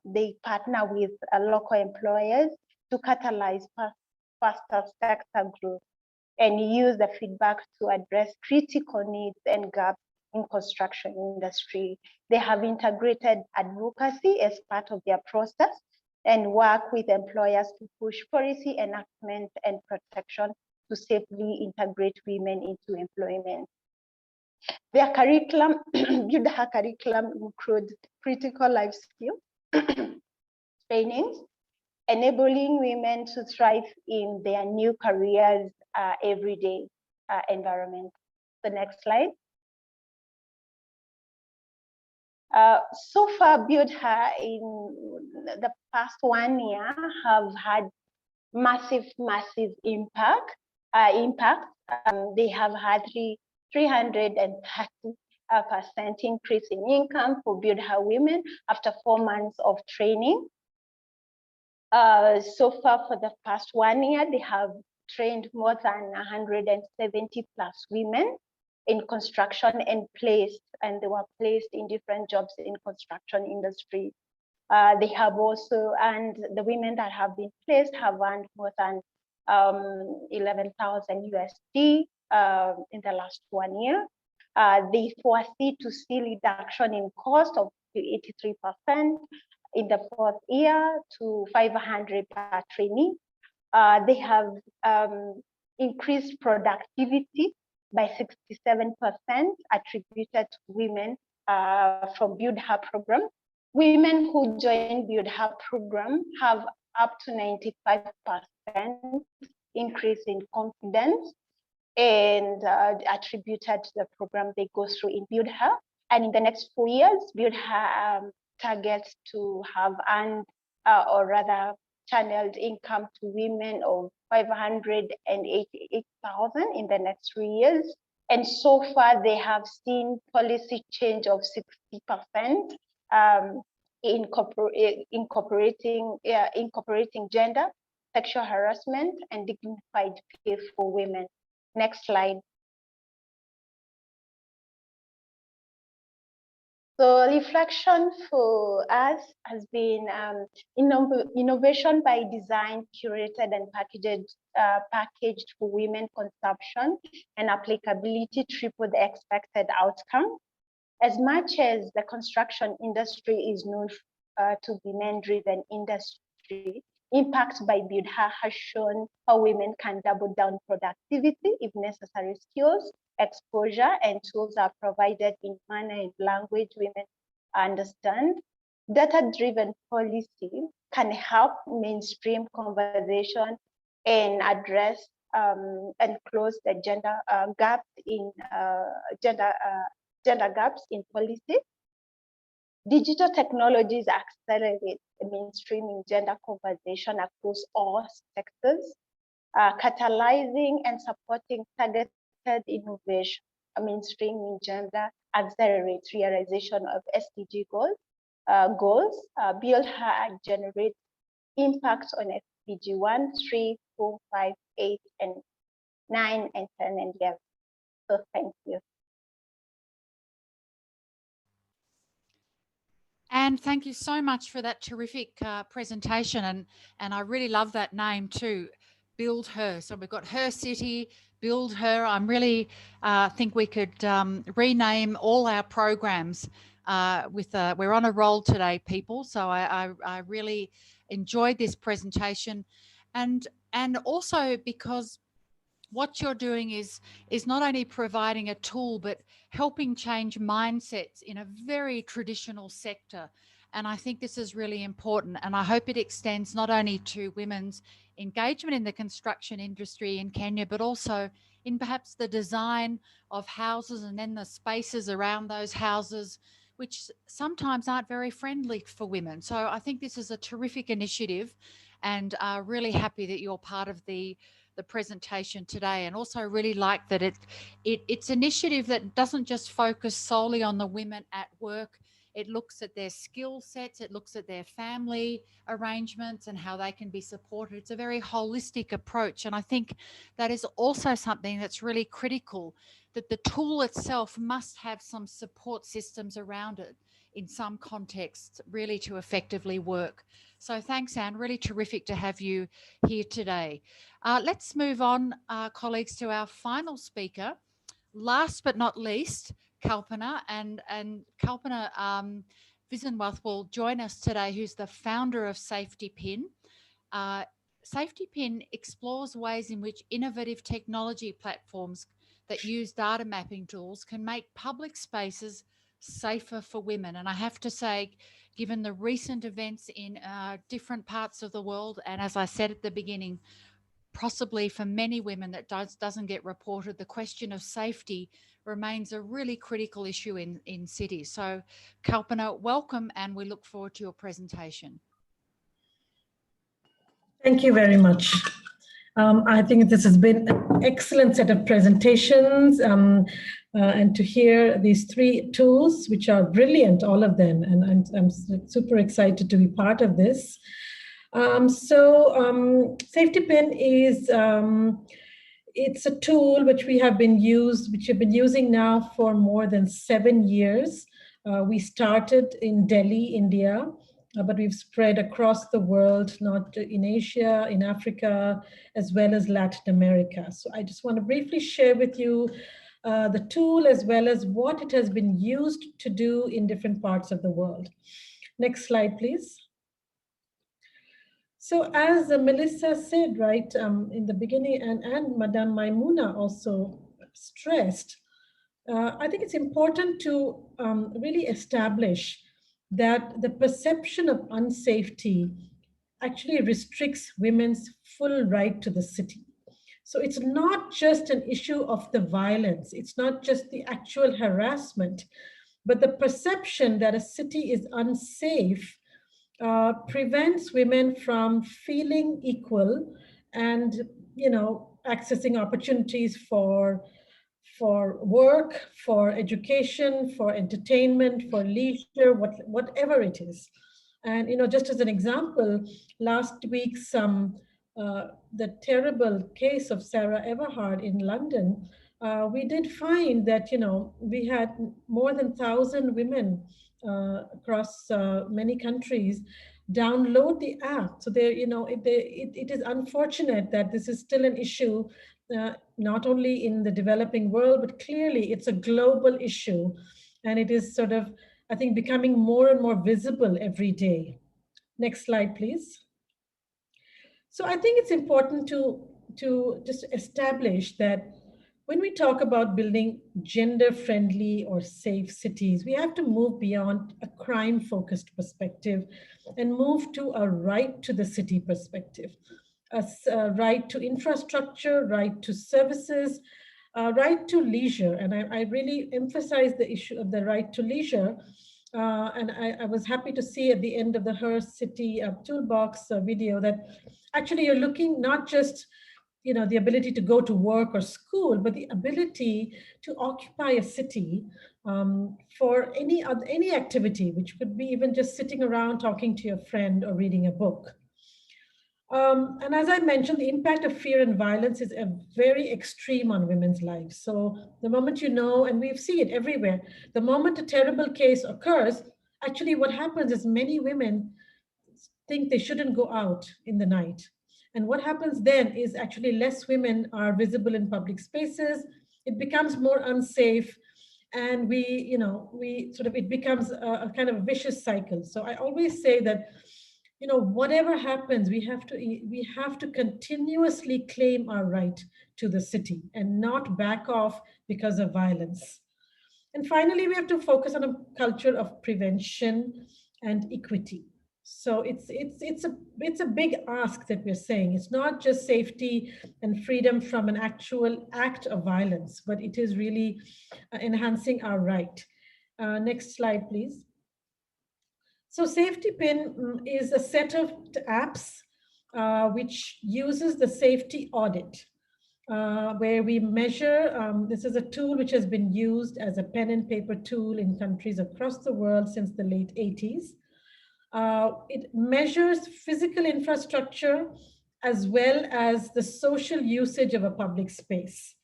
they partner with local employers to catalyze faster sector growth and use the feedback to address critical needs and gaps in construction industry. They have integrated advocacy as part of their process and work with employers to push policy enactment and protection to safely integrate women into employment. Their curriculum, Buildha curriculum includes critical life skills trainings, enabling women to thrive in their new careers everyday environment. The next slide. So far, Buildha in the past 1 year have had massive impact. They have had 330% increase in income for Buildha women after 4 months of training. So far, for the past 1 year, they have trained more than 170 plus women in construction and they were placed in different jobs in construction industry. They have also, and the women that have been placed have earned more than 11,000 USD in the last 1 year. They foresee to see reduction in cost of 83% in the 4th year to 500 per trainee. They have increased productivity by 67% attributed to women from Buildha program. Women who join Buildha program have up to 95% increase in confidence and attributed to the program they go through in Buildha. And in the next 4 years, Buildha targets to have earned or rather channeled income to women of 588,000 in the next 3 years. And so far, they have seen policy change of 60% incorporating gender, sexual harassment, and dignified pay for women. Next slide. So reflection for us has been innovation by design, curated and packaged for women consumption, and applicability triple the expected outcome. As much as the construction industry is known to be men-driven industry, Impact by Build Her has shown how women can double down productivity if necessary skills, exposure, and tools are provided in manner and language women understand. Data-driven policy can help mainstream conversation and address and close the gender gaps in gender gaps in policy. Digital technologies accelerate mainstreaming gender conversation across all sectors, catalyzing and supporting targeted innovation. Mainstreaming gender accelerates realization of SDG goals. Build Her generate impacts on SDG 1, 3, 4, 5, 8, and 9, and 10, and 11. So thank you. And thank you so much for that terrific presentation. And I really love that name too, Build Her. So we've got Her City, Build Her. I'm really think we could rename all our programs we're on a roll today, people. So I really enjoyed this presentation. And also because what you're doing is not only providing a tool, but helping change mindsets in a very traditional sector. And I think this is really important. And I hope it extends not only to women's engagement in the construction industry in Kenya, but also in perhaps the design of houses and then the spaces around those houses, which sometimes aren't very friendly for women. So I think this is a terrific initiative, and really happy that you're part of the presentation today, and also really like that it's initiative that doesn't just focus solely on the women at work. It looks at their skill sets, it looks at their family arrangements and how they can be supported. It's a very holistic approach, and I think that is also something that's really critical, that the tool itself must have some support systems around it in some contexts really to effectively work. So thanks, Anne, really terrific to have you here today. Let's move on, colleagues, to our final speaker. Last but not least, Kalpana, and Kalpana Visanwath will join us today, who's the founder of Safety Pin. Safety Pin explores ways in which innovative technology platforms that use data mapping tools can make public spaces safer for women. And I have to say, given the recent events in different parts of the world, and as I said at the beginning, possibly for many women that doesn't get reported, the question of safety remains a really critical issue in cities. So Kalpana, welcome, and we look forward to your presentation. Thank you very much. I think this has been an excellent set of presentations, and to hear these three tools, which are brilliant, all of them, and I'm super excited to be part of this. Safety Pin is it's a tool which we have been using now for more than 7 years. We started in Delhi, India, but we've spread across the world, not in Asia, in Africa, as well as Latin America. So I just want to briefly share with you the tool as well as what it has been used to do in different parts of the world. Next slide, please. So as Melissa said, right, in the beginning, and Madame Maimouna also stressed, I think it's important to really establish that the perception of unsafety actually restricts women's full right to the city. So it's not just an issue of the violence, it's not just the actual harassment, but the perception that a city is unsafe prevents women from feeling equal and, you know, accessing opportunities for work, for education, for entertainment, for leisure, whatever it is. And, you know, just as an example, last week, the terrible case of Sarah Everhard in London, we did find that, you know, we had more than 1,000 women across many countries download the app. So there, you know, it is unfortunate that this is still an issue, not only in the developing world, but clearly it's a global issue. And it is sort of, I think, becoming more and more visible every day. Next slide, please. So I think it's important to just establish that when we talk about building gender-friendly or safe cities, we have to move beyond a crime-focused perspective and move to a right to the city perspective, a right to infrastructure, right to services, right to leisure. And I really emphasize the issue of the right to leisure. And I was happy to see at the end of the Her City Toolbox video that actually you're looking not just the ability to go to work or school, but the ability to occupy a city for any activity, which could be even just sitting around talking to your friend or reading a book. And as I mentioned, the impact of fear and violence is a very extreme on women's lives. So the moment and we see it everywhere, the moment a terrible case occurs, actually what happens is many women think they shouldn't go out in the night. And what happens then is actually less women are visible in public spaces. It becomes more unsafe. And it becomes a kind of vicious cycle. So I always say that, whatever happens, we have to continuously claim our right to the city and not back off because of violence. And finally, we have to focus on a culture of prevention and equity. So it's a big ask that we're saying. It's not just safety and freedom from an actual act of violence, but it is really enhancing our right. Next slide, please. So Safety Pin is a set of apps which uses the safety audit, where we measure, this is a tool which has been used as a pen and paper tool in countries across the world since the late 80s. It measures physical infrastructure as well as the social usage of a public space.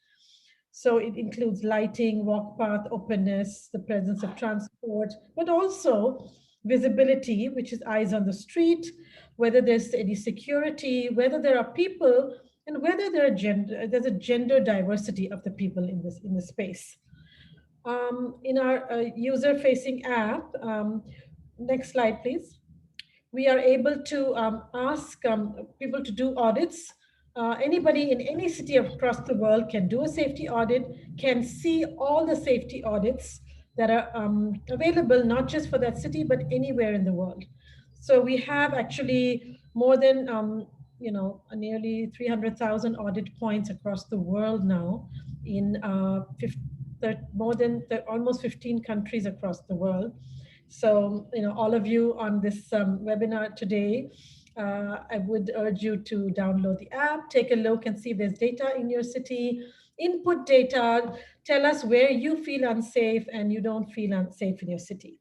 So it includes lighting, walk path, openness, the presence of transport, but also visibility, which is eyes on the street, whether there's any security, whether there are people, and whether there's a gender diversity of the people in the space. In our user-facing app, next slide, please. We are able to ask people to do audits. Anybody in any city across the world can do a safety audit, can see all the safety audits that are available, not just for that city, but anywhere in the world. So we have actually more than nearly 300,000 audit points across the world now in almost 15 countries across the world. So, all of you on this webinar today, I would urge you to download the app, take a look and see if there's data in your city, input data, tell us where you feel unsafe and you don't feel unsafe in your city.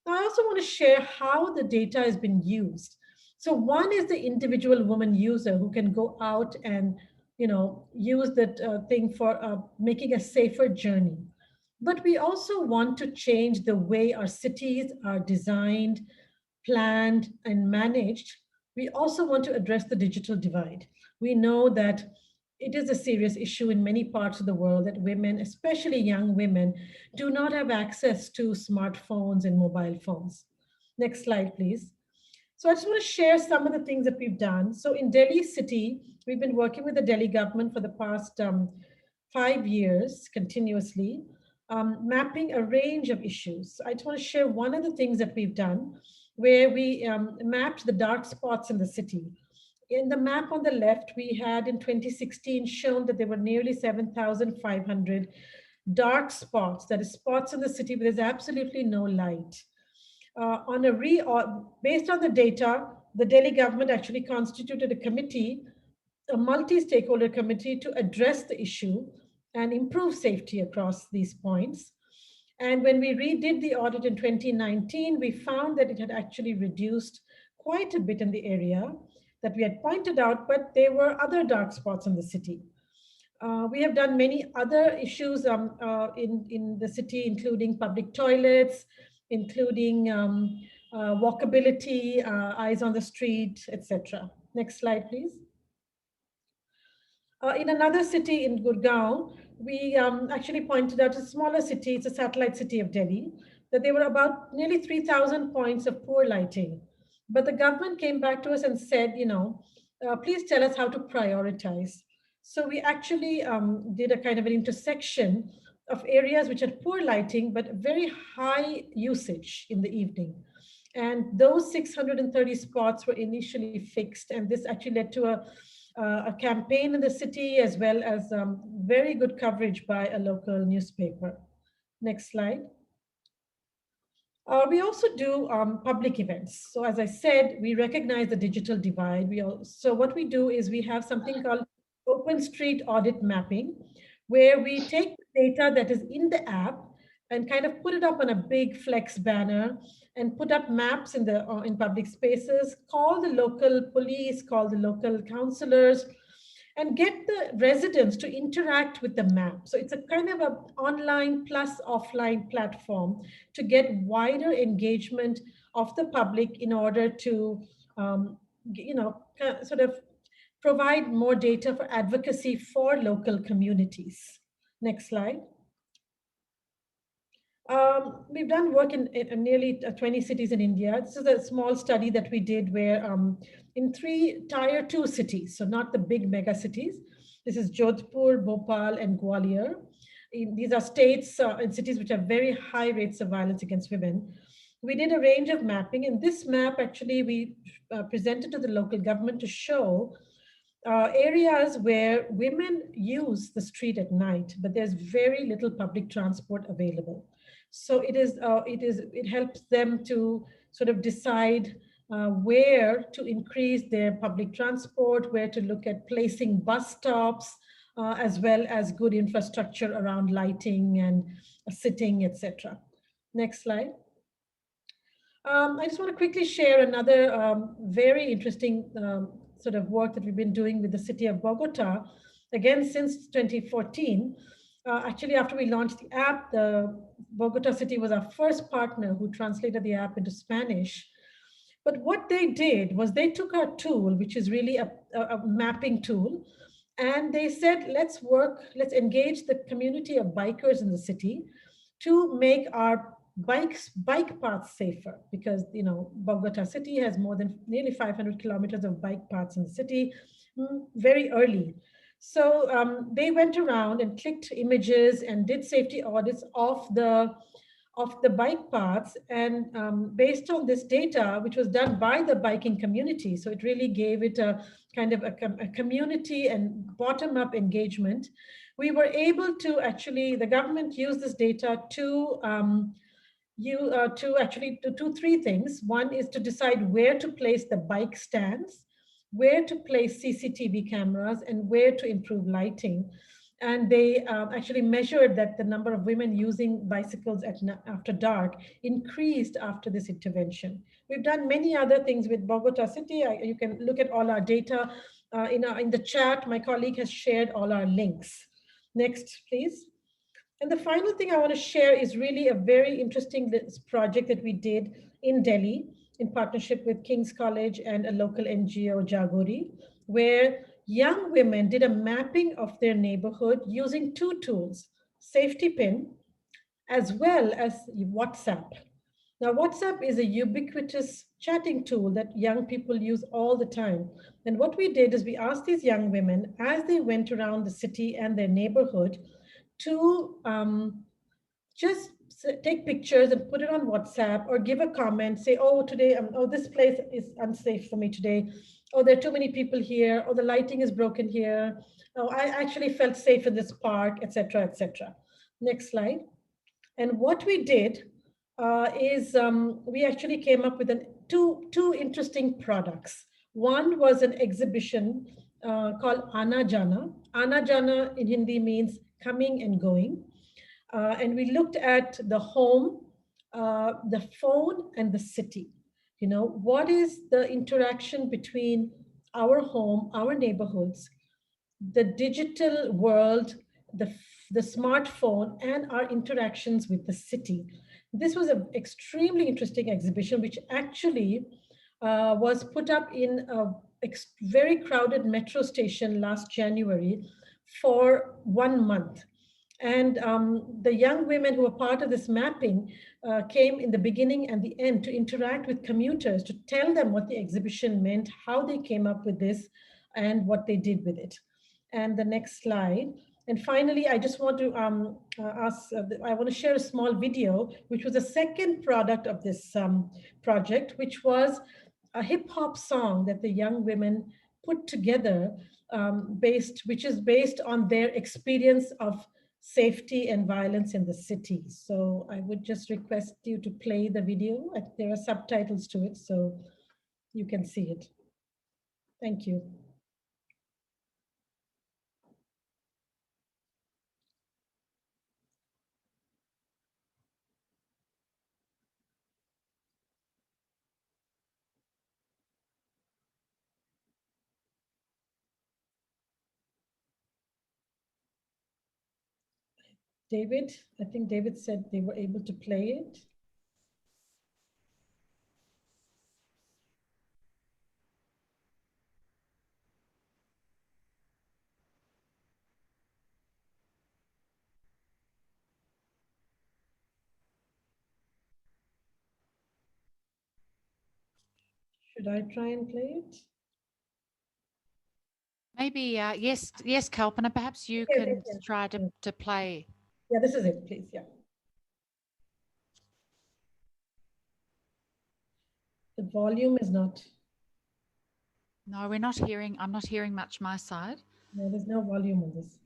Now, I also want to share how the data has been used. So one is the individual woman user who can go out and use that thing for making a safer journey. But we also want to change the way our cities are designed, planned, and managed. We also want to address the digital divide. We know that it is a serious issue in many parts of the world that women, especially young women, do not have access to smartphones and mobile phones. Next slide, please. So I just want to share some of the things that we've done. So in Delhi city, we've been working with the Delhi government for the past 5 years continuously, mapping a range of issues. I just want to share one of the things that we've done where we mapped the dark spots in the city. In the map on the left, we had in 2016 shown that there were nearly 7,500 dark spots, that is spots in the city where there's absolutely no light. Based on the data, the Delhi government actually constituted a committee, a multi-stakeholder committee to address the issue and improve safety across these points. And when we redid the audit in 2019, we found that it had actually reduced quite a bit in the area that we had pointed out, but there were other dark spots in the city. We have done many other issues in the city, including public toilets, including walkability, eyes on the street, etc. Next slide, please. In another city in Gurgaon, we actually pointed out a smaller city, it's a satellite city of Delhi, that there were about nearly 3,000 points of poor lighting. But the government came back to us and said, please tell us how to prioritize. So we actually did a kind of an intersection of areas which had poor lighting, but very high usage in the evening. And those 630 spots were initially fixed. And this actually led to a campaign in the city, as well as very good coverage by a local newspaper. Next slide. We also do public events. So as I said, we recognize the digital divide. So what we do is we have something called open street audit mapping, where we take the data that is in the app and kind of put it up on a big flex banner and put up maps in public spaces, call the local police, call the local councillors, and get the residents to interact with the map. So it's a kind of an online plus offline platform to get wider engagement of the public in order to, sort of provide more data for advocacy for local communities. Next slide. We've done work in nearly 20 cities in India. This is a small study that we did where in 3 tier 2 cities, so not the big mega cities. This is Jodhpur, Bhopal, and Gwalior. These are states and cities which have very high rates of violence against women. We did a range of mapping, and this map actually we presented to the local government to show areas where women use the street at night, but there's very little public transport available. So it helps them to sort of decide where to increase their public transport, where to look at placing bus stops, as well as good infrastructure around lighting and sitting, etc. Next slide. I just want to quickly share another very interesting sort of work that we've been doing with the city of Bogota, again, since 2014. Actually, after we launched the app, the Bogota city was our first partner who translated the app into Spanish. But what they did was they took our tool, which is really a mapping tool, and they said, let's engage the community of bikers in the city to make our bike paths safer, because Bogota city has more than nearly 500 kilometers of bike paths in the city very early. So they went around and clicked images and did safety audits of the bike paths, and based on this data, which was done by the biking community, so it really gave it a kind of a community and bottom-up engagement. We were able to actually, the government used this data to do 3 things. One is to decide where to place the bike stands, where to place CCTV cameras, and where to improve lighting. And they actually measured that the number of women using bicycles after dark increased after this intervention. We've done many other things with Bogota City. You can look at all our data in the chat. My colleague has shared all our links. Next, please. And the final thing I want to share is really a very interesting project that we did in Delhi in partnership with King's College and a local NGO, Jagori, where young women did a mapping of their neighborhood using 2 tools, Safety Pin, as well as WhatsApp. Now, WhatsApp is a ubiquitous chatting tool that young people use all the time. And what we did is we asked these young women, as they went around the city and their neighborhood, to just take pictures and put it on WhatsApp, or give a comment, say, oh, today, oh, this place is unsafe for me today. Oh, there are too many people here. Oh, the lighting is broken here. Oh, I actually felt safe in this park, etc., etc. Next slide. And what we did is we actually came up with two interesting products. One was an exhibition called Ana Jana. Ana Jana in Hindi means coming and going. And we looked at the home, the phone, and the city. What is the interaction between our home, our neighborhoods, the digital world, the smartphone, and our interactions with the city. This was an extremely interesting exhibition, which actually was put up in a very crowded metro station last January for 1 month. And the young women who were part of this mapping came in the beginning and the end to interact with commuters, to tell them what the exhibition meant, how they came up with this, and what they did with it. And the next slide. And finally, I just want to I want to share a small video, which was the second product of this project, which was a hip hop song that the young women put together, which is based on their experience of safety and violence in the city. So I would just request you to play the video. There are subtitles to it, so you can see it. Thank you. David, I think David said they were able to play it. Should I try and play it? Maybe, yes, Kalpana, perhaps you can try to play. Yeah, this is it, please, yeah. The volume is not. No, we're not hearing, I'm not hearing much my side. No, there's no volume on this.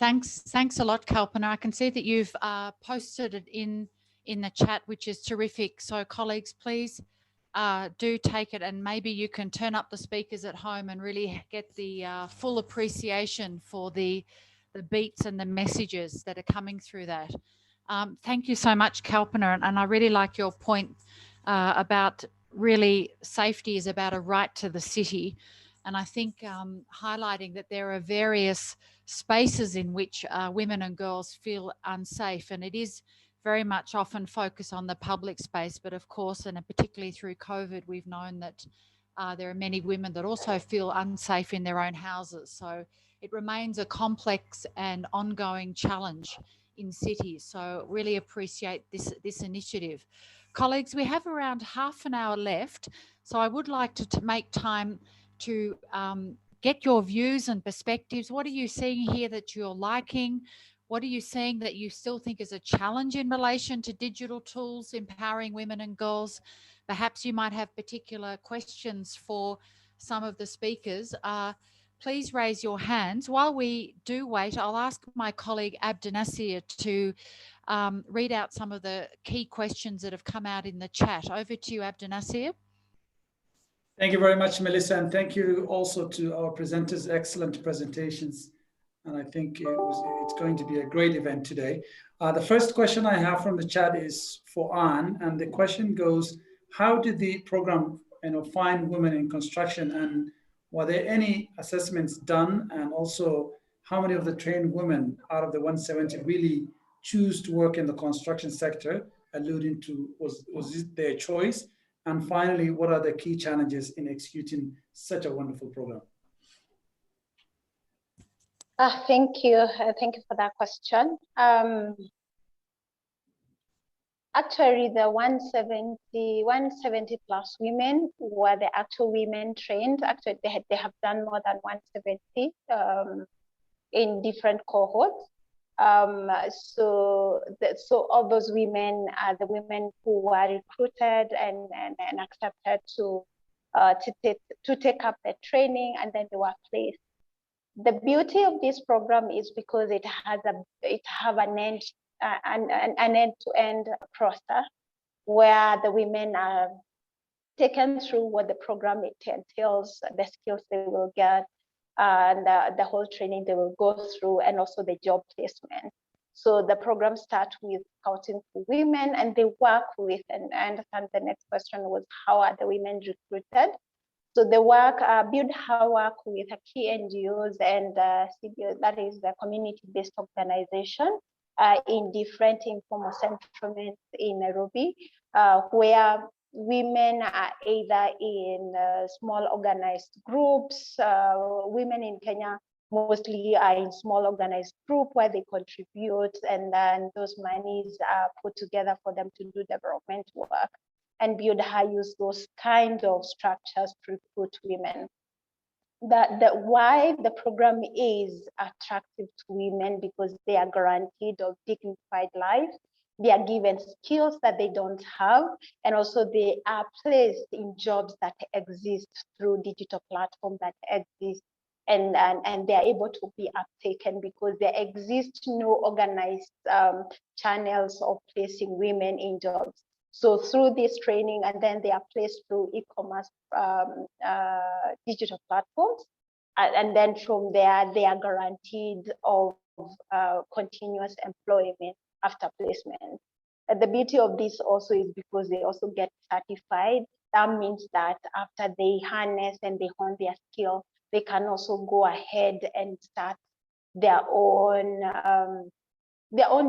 Thanks a lot, Kalpana. I can see that you've posted it in the chat, which is terrific. So colleagues, please do take it, and maybe you can turn up the speakers at home and really get the full appreciation for the beats and the messages that are coming through that. Thank you so much, Kalpana, and I really like your point about really safety is about a right to the city. And I think highlighting that there are various spaces in which women and girls feel unsafe, and it is very much often focus on the public space, but of course, and particularly through COVID, we've known that there are many women that also feel unsafe in their own houses. So it remains a complex and ongoing challenge in cities. So really appreciate this initiative. Colleagues, we have around half an hour left. So I would like to make time to get your views and perspectives. What are you seeing here that you're liking? What are you seeing that you still think is a challenge in relation to digital tools empowering women and girls? Perhaps you might have particular questions for some of the speakers. Please raise your hands. While we do wait, I'll ask my colleague Abdinasir to read out some of the key questions that have come out in the chat. Over to you, Abdinasir. Thank you very much, Melissa, and thank you also to our presenters. Excellent presentations, and I think it's going to be a great event today. The first question I have from the chat is for Anne, and the question goes, how did the program find women in construction, and were there any assessments done? And also, how many of the trained women out of the 170 really choose to work in the construction sector, alluding to was it their choice? And finally, what are the key challenges in executing such a wonderful program? Thank you. Thank you for that question. Actually, the 170 plus women were the actual women trained. Actually, they have done more than 170 in different cohorts. So all those women are the women who were recruited and accepted to take up the training, and then they were placed. The beauty of this program is because it have an end-to-end process where the women are taken through what the program entails, the skills they will get, and the whole training they will go through, and also the job placement. So the program starts with scouting for women, and they work with, and I understand the next question was, how are the women recruited? So the work, build her work with key NGOs and CBO, that is the community-based organization in different informal settlements in Nairobi, where women are either in small organized groups. Women in Kenya mostly are in small organized group where they contribute, and then those monies are put together for them to do development work. And Build Her use those kind of structures to recruit women. Why the program is attractive to women, because they are guaranteed of dignified life. They are given skills that they don't have, and also they are placed in jobs that exist through digital platforms that exist, and they are able to be uptaken because there exist no organized channels of placing women in jobs. So through this training, and then they are placed through e-commerce digital platforms. And then from there, they are guaranteed of continuous employment after placement. And the beauty of this also is because they also get certified. That means that after they harness and they hone their skill, they can also go ahead and start their own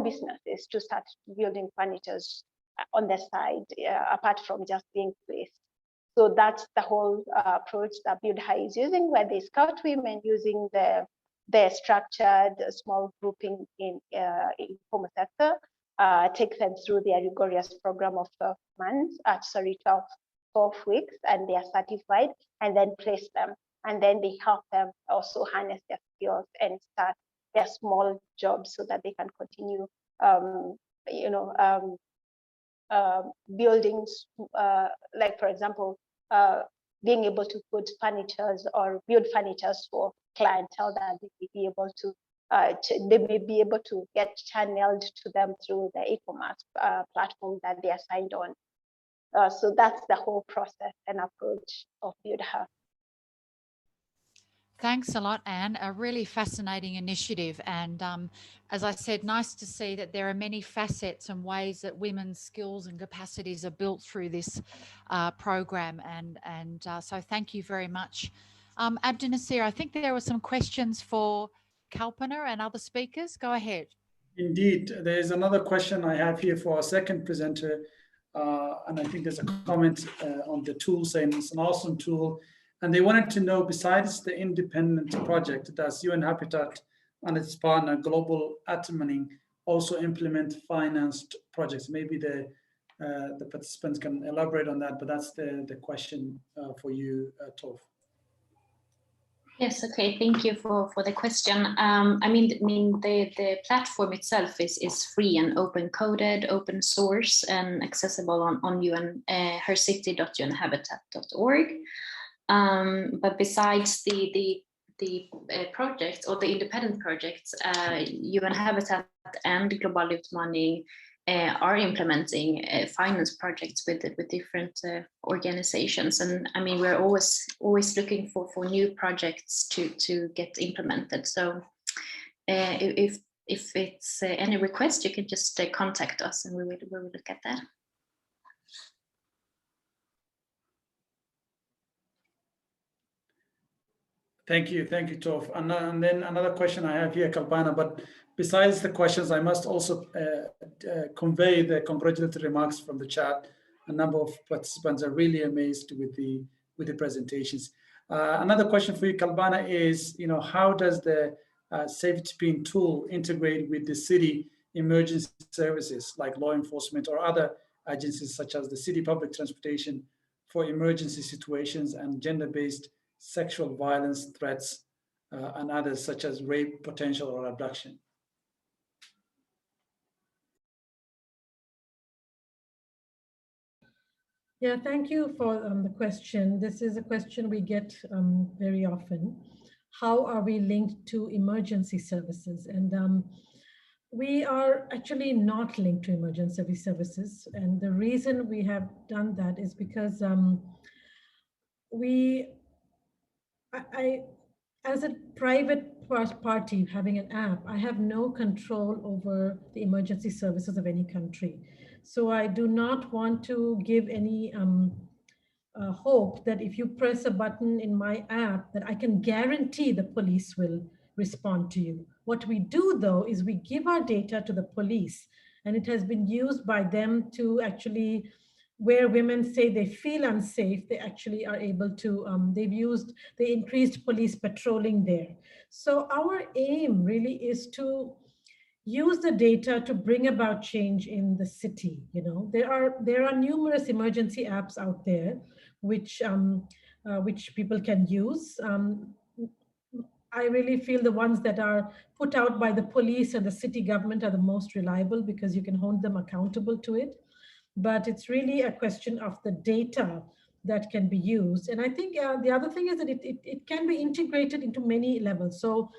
businesses, to start building furniture on the side, apart from just being placed. So that's the whole approach that Build Her is using, where they scout women using the structured small grouping in informal sector, take them through their rigorous program of 12 weeks, and they are certified, and then place them. And then they help them also harness their skills and start their small jobs so that they can continue, buildings, like for example, being able to put furnitures or build furnitures for clientele that they may be able to, get channeled to them through the e-commerce platform that they are signed on. So that's the whole process and approach of Build Her. Thanks a lot, Anne. A really fascinating initiative. And as I said, nice to see that there are many facets and ways that women's skills and capacities are built through this program. And so thank you very much Abdul Nasir, I think there were some questions for Kalpana and other speakers. Go ahead. Indeed, there is another question I have here for our second presenter, and I think there's a comment on the tool saying it's an awesome tool, and they wanted to know, besides the independent project, does UN Habitat and its partner Global Atmaning also implement financed projects? Maybe the participants can elaborate on that, but that's the question for you, Tov. Yes, okay, thank you for the question. I mean the platform itself is free and open coded, open source, and accessible on UN hercity.unhabitat.org. But besides the projects or the independent projects, UN Habitat and Global Utmaning are implementing finance projects with different organizations, and I mean we're always looking for new projects to get implemented. So if it's any request, you can just contact us, and we will look at that. Thank you, Tov. And then another question I have here, Kalpana, but besides the questions, I must also convey the congratulatory remarks from the chat. A number of participants are really amazed with the presentations. Another question for you, Kalpana, is how does the safety pin tool integrate with the city emergency services like law enforcement or other agencies such as the city public transportation for emergency situations and gender-based sexual violence threats and others such as rape, potential, or abduction? Yeah, thank you for the question. This is a question we get very often. How are we linked to emergency services? And we are actually not linked to emergency services. And the reason we have done that is because as a private party having an app, I have no control over the emergency services of any country. So I do not want to give any hope that if you press a button in my app that I can guarantee the police will respond to you. What we do though is we give our data to the police, and it has been used by them to actually, where women say they feel unsafe, they actually are able to, they increased police patrolling there. So our aim really is to use the data to bring about change in the city. There are numerous emergency apps out there which people can use. I really feel the ones that are put out by the police and the city government are the most reliable because you can hold them accountable to it. But it's really a question of the data that can be used. And I think the other thing is that it can be integrated into many levels. So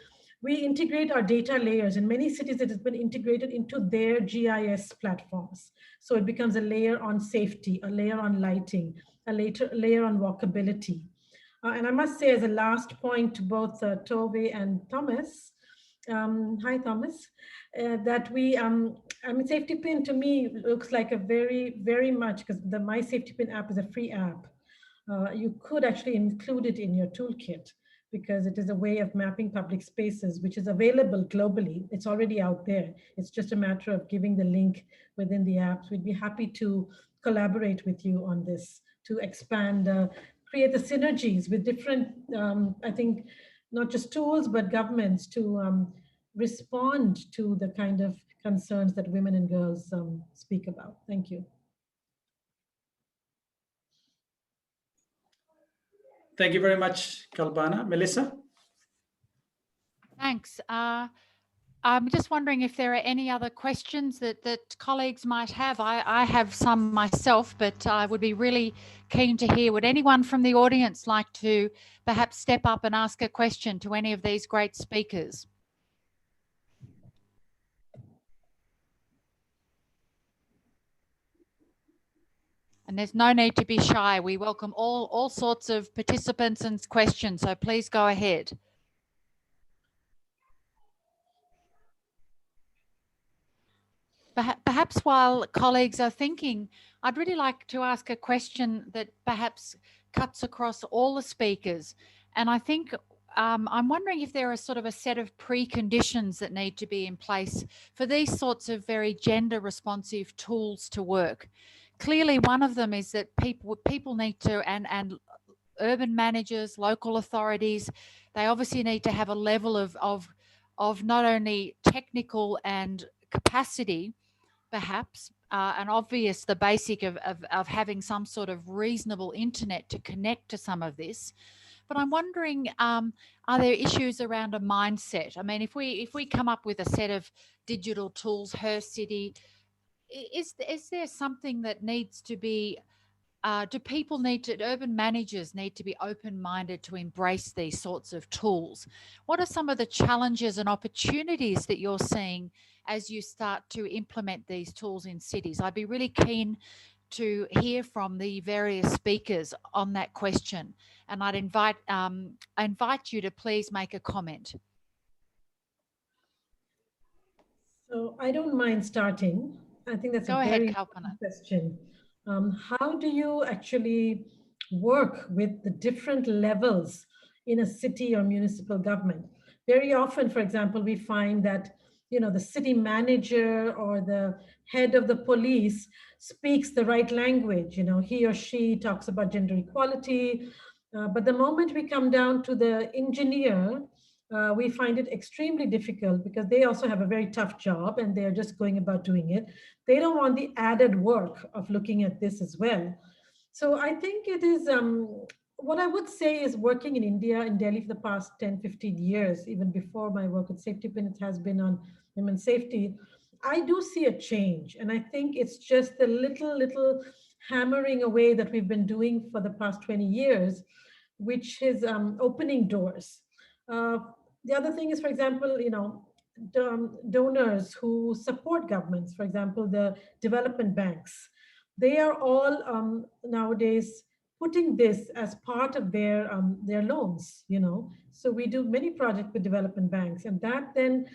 we integrate our data layers. In many cities, it has been integrated into their GIS platforms. So it becomes a layer on safety, a layer on lighting, a layer on walkability. And I must say, as a last point to both Tove and Thomas, hi Thomas, that Safety Pin to me looks like a very much, because the My Safety Pin app is a free app. You could actually include it in your toolkit because it is a way of mapping public spaces, which is available globally. It's already out there. It's just a matter of giving the link within the apps. We'd be happy to collaborate with you on this to expand, create the synergies with different, I think, not just tools, but governments to respond to the kind of concerns that women and girls speak about. Thank you. Thank you very much, Kalpana. Melissa? Thanks. I'm just wondering if there are any other questions that colleagues might have. I have some myself, but I would be really keen to hear. Would anyone from the audience like to perhaps step up and ask a question to any of these great speakers? And there's no need to be shy. We welcome all sorts of participants and questions, so please go ahead. Perhaps while colleagues are thinking, I'd really like to ask a question that perhaps cuts across all the speakers. And I think I'm wondering if there are sort of a set of preconditions that need to be in place for these sorts of very gender responsive tools to work. Clearly, one of them is that people need to, and urban managers, local authorities, they obviously need to have a level of not only technical and capacity, perhaps, and obvious the basic of having some sort of reasonable internet to connect to some of this. But I'm wondering, are there issues around a mindset? I mean, if we come up with a set of digital tools, Her City, is there something that needs to be, urban managers need to be open-minded to embrace these sorts of tools? What are some of the challenges and opportunities that you're seeing as you start to implement these tools in cities? I'd be really keen to hear from the various speakers on that question, and I'd invite you to please make a comment. So I don't mind starting. I think that's Go a ahead, very Kalpana. important question. How do you actually work with the different levels in a city or municipal government? Very often, for example, we find that the city manager or the head of the police speaks the right language. He or she talks about gender equality, but the moment we come down to the engineer, we find it extremely difficult because they also have a very tough job and they're just going about doing it. They don't want the added work of looking at this as well. So I think it is, what I would say is, working in India, in Delhi for the past 10, 15 years, even before my work at Safety Pin, it has been on women's safety. I do see a change. And I think it's just the little hammering away that we've been doing for the past 20 years, which is opening doors. The other thing is, for example, donors who support governments, for example, the development banks, they are all nowadays putting this as part of their loans. So we do many projects with development banks, and that then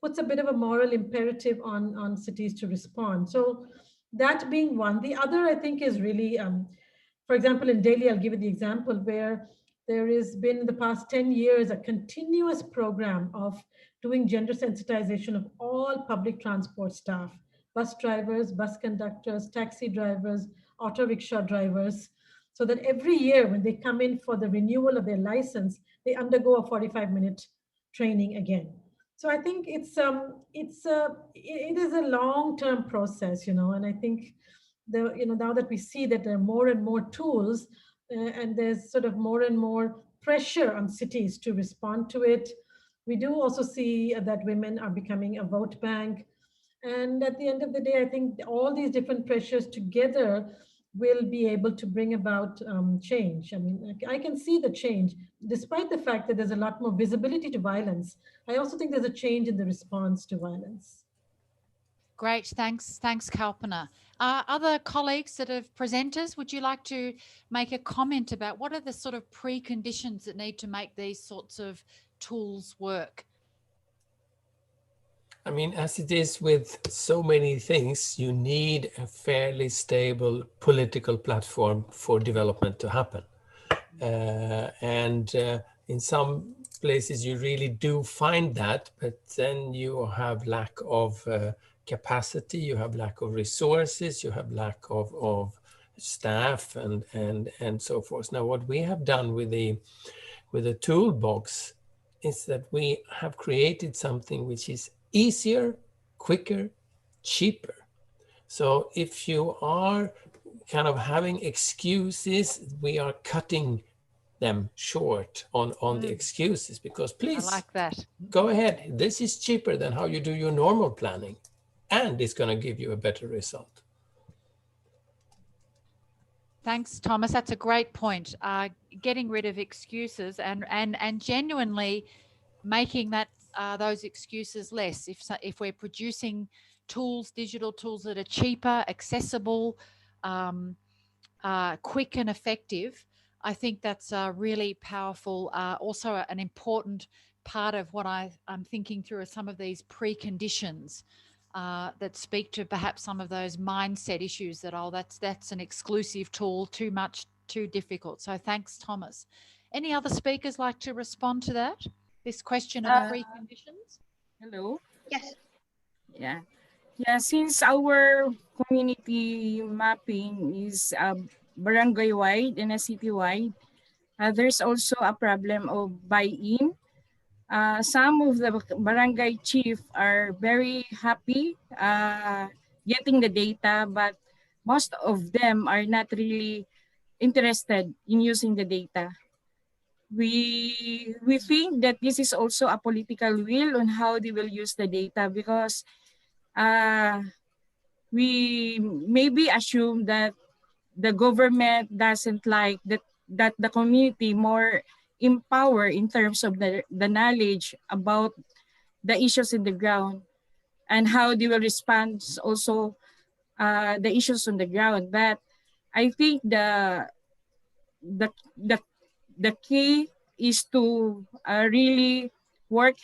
puts a bit of a moral imperative on cities to respond. So that being one. The other, I think, is really, for example, in Delhi, I'll give you the example where there has been in the past 10 years a continuous program of doing gender sensitization of all public transport staff, bus drivers, bus conductors, taxi drivers, auto rickshaw drivers, so that every year when they come in for the renewal of their license, they undergo a 45-minute training again. So I think it is a long-term process, and I think now that we see that there are more and more tools, and there's sort of more and more pressure on cities to respond to it. We do also see that women are becoming a vote bank. And at the end of the day, I think all these different pressures together will be able to bring about change. I mean, I can see the change, despite the fact that there's a lot more visibility to violence. I also think there's a change in the response to violence. Great, thanks, Kalpana. Other colleagues that have presenters, would you like to make a comment about what are the sort of preconditions that need to make these sorts of tools work? I mean, as it is with so many things, you need a fairly stable political platform for development to happen. In some places, you really do find that, but then you have lack of capacity, you have lack of resources, you have lack of staff and so forth. Now, what we have done with the toolbox is that we have created something which is easier, quicker, cheaper. So if you are kind of having excuses, we are cutting them short on the excuses, because please, I like that. Go ahead. This is cheaper than how you do your normal planning, and it's going to give you a better result. Thanks, Thomas. That's a great point. Getting rid of excuses and genuinely making that those excuses less. If we're producing tools, digital tools that are cheaper, accessible, quick and effective, I think that's really powerful. Also an important part of what I'm thinking through are some of these preconditions that speak to perhaps some of those mindset issues that, that's an exclusive tool, too much too difficult. So thanks, Thomas. Any other speakers like to respond to that? This question of preconditions? Hello. Yes. Yeah. Yeah, since our community mapping is barangay-wide and a city-wide, there's also a problem of buy-in. Some of the barangay chief are very happy getting the data, but most of them are not really interested in using the data. We think that this is also a political will on how they will use the data, because we maybe assume that the government doesn't like that the community more empowered in terms of the knowledge about the issues in the ground and how they will respond also the issues on the ground. But I think the the the key is to really work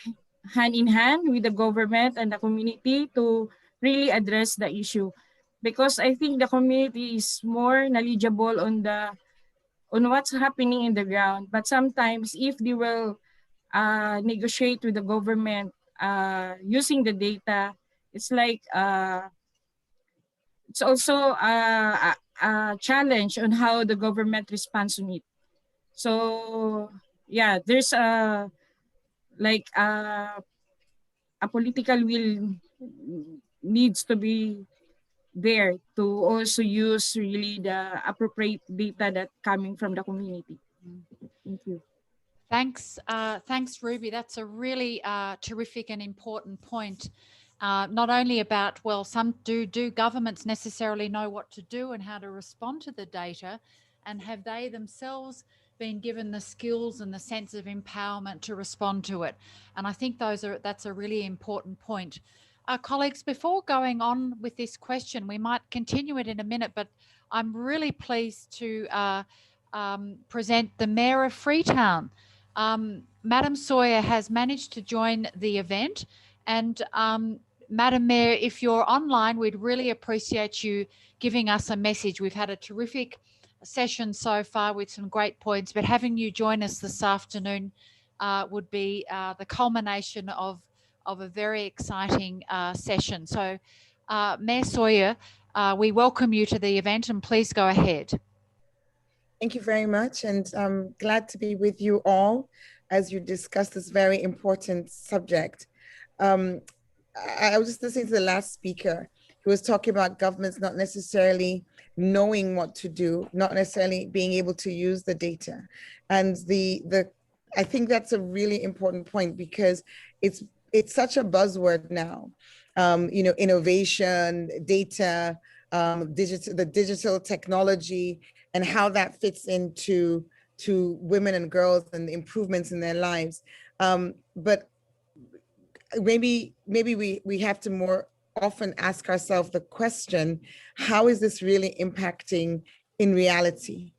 hand in hand with the government and the community to really address the issue, because I think the community is more knowledgeable on what's happening in the ground. But sometimes if they will negotiate with the government using the data, it's like it's also a challenge on how the government responds on it. So yeah, there's a political will needs to be there to also use really the appropriate data that coming from the community. Thank you. Thanks, thanks, Ruby. That's a really terrific and important point. Not only about, well, do governments necessarily know what to do and how to respond to the data, and have they themselves been given the skills and the sense of empowerment to respond to it? And I think that's a really important point. Colleagues, before going on with this question, we might continue it in a minute, but I'm really pleased to present the Mayor of Freetown. Madam Sawyer has managed to join the event, and Madam Mayor, if you're online, we'd really appreciate you giving us a message. We've had a terrific session so far with some great points, but having you join us this afternoon would be the culmination of a very exciting session. So Mayor Sawyer, we welcome you to the event, and please go ahead. Thank you very much, and I'm glad to be with you all as you discuss this very important subject. I was just listening to the last speaker who was talking about governments not necessarily knowing what to do, not necessarily being able to use the data. And I think that's a really important point, because it's such a buzzword now. Innovation, data, the digital technology, and how that fits into women and girls and the improvements in their lives. But maybe we have to more often ask ourselves the question, how is this really impacting in reality?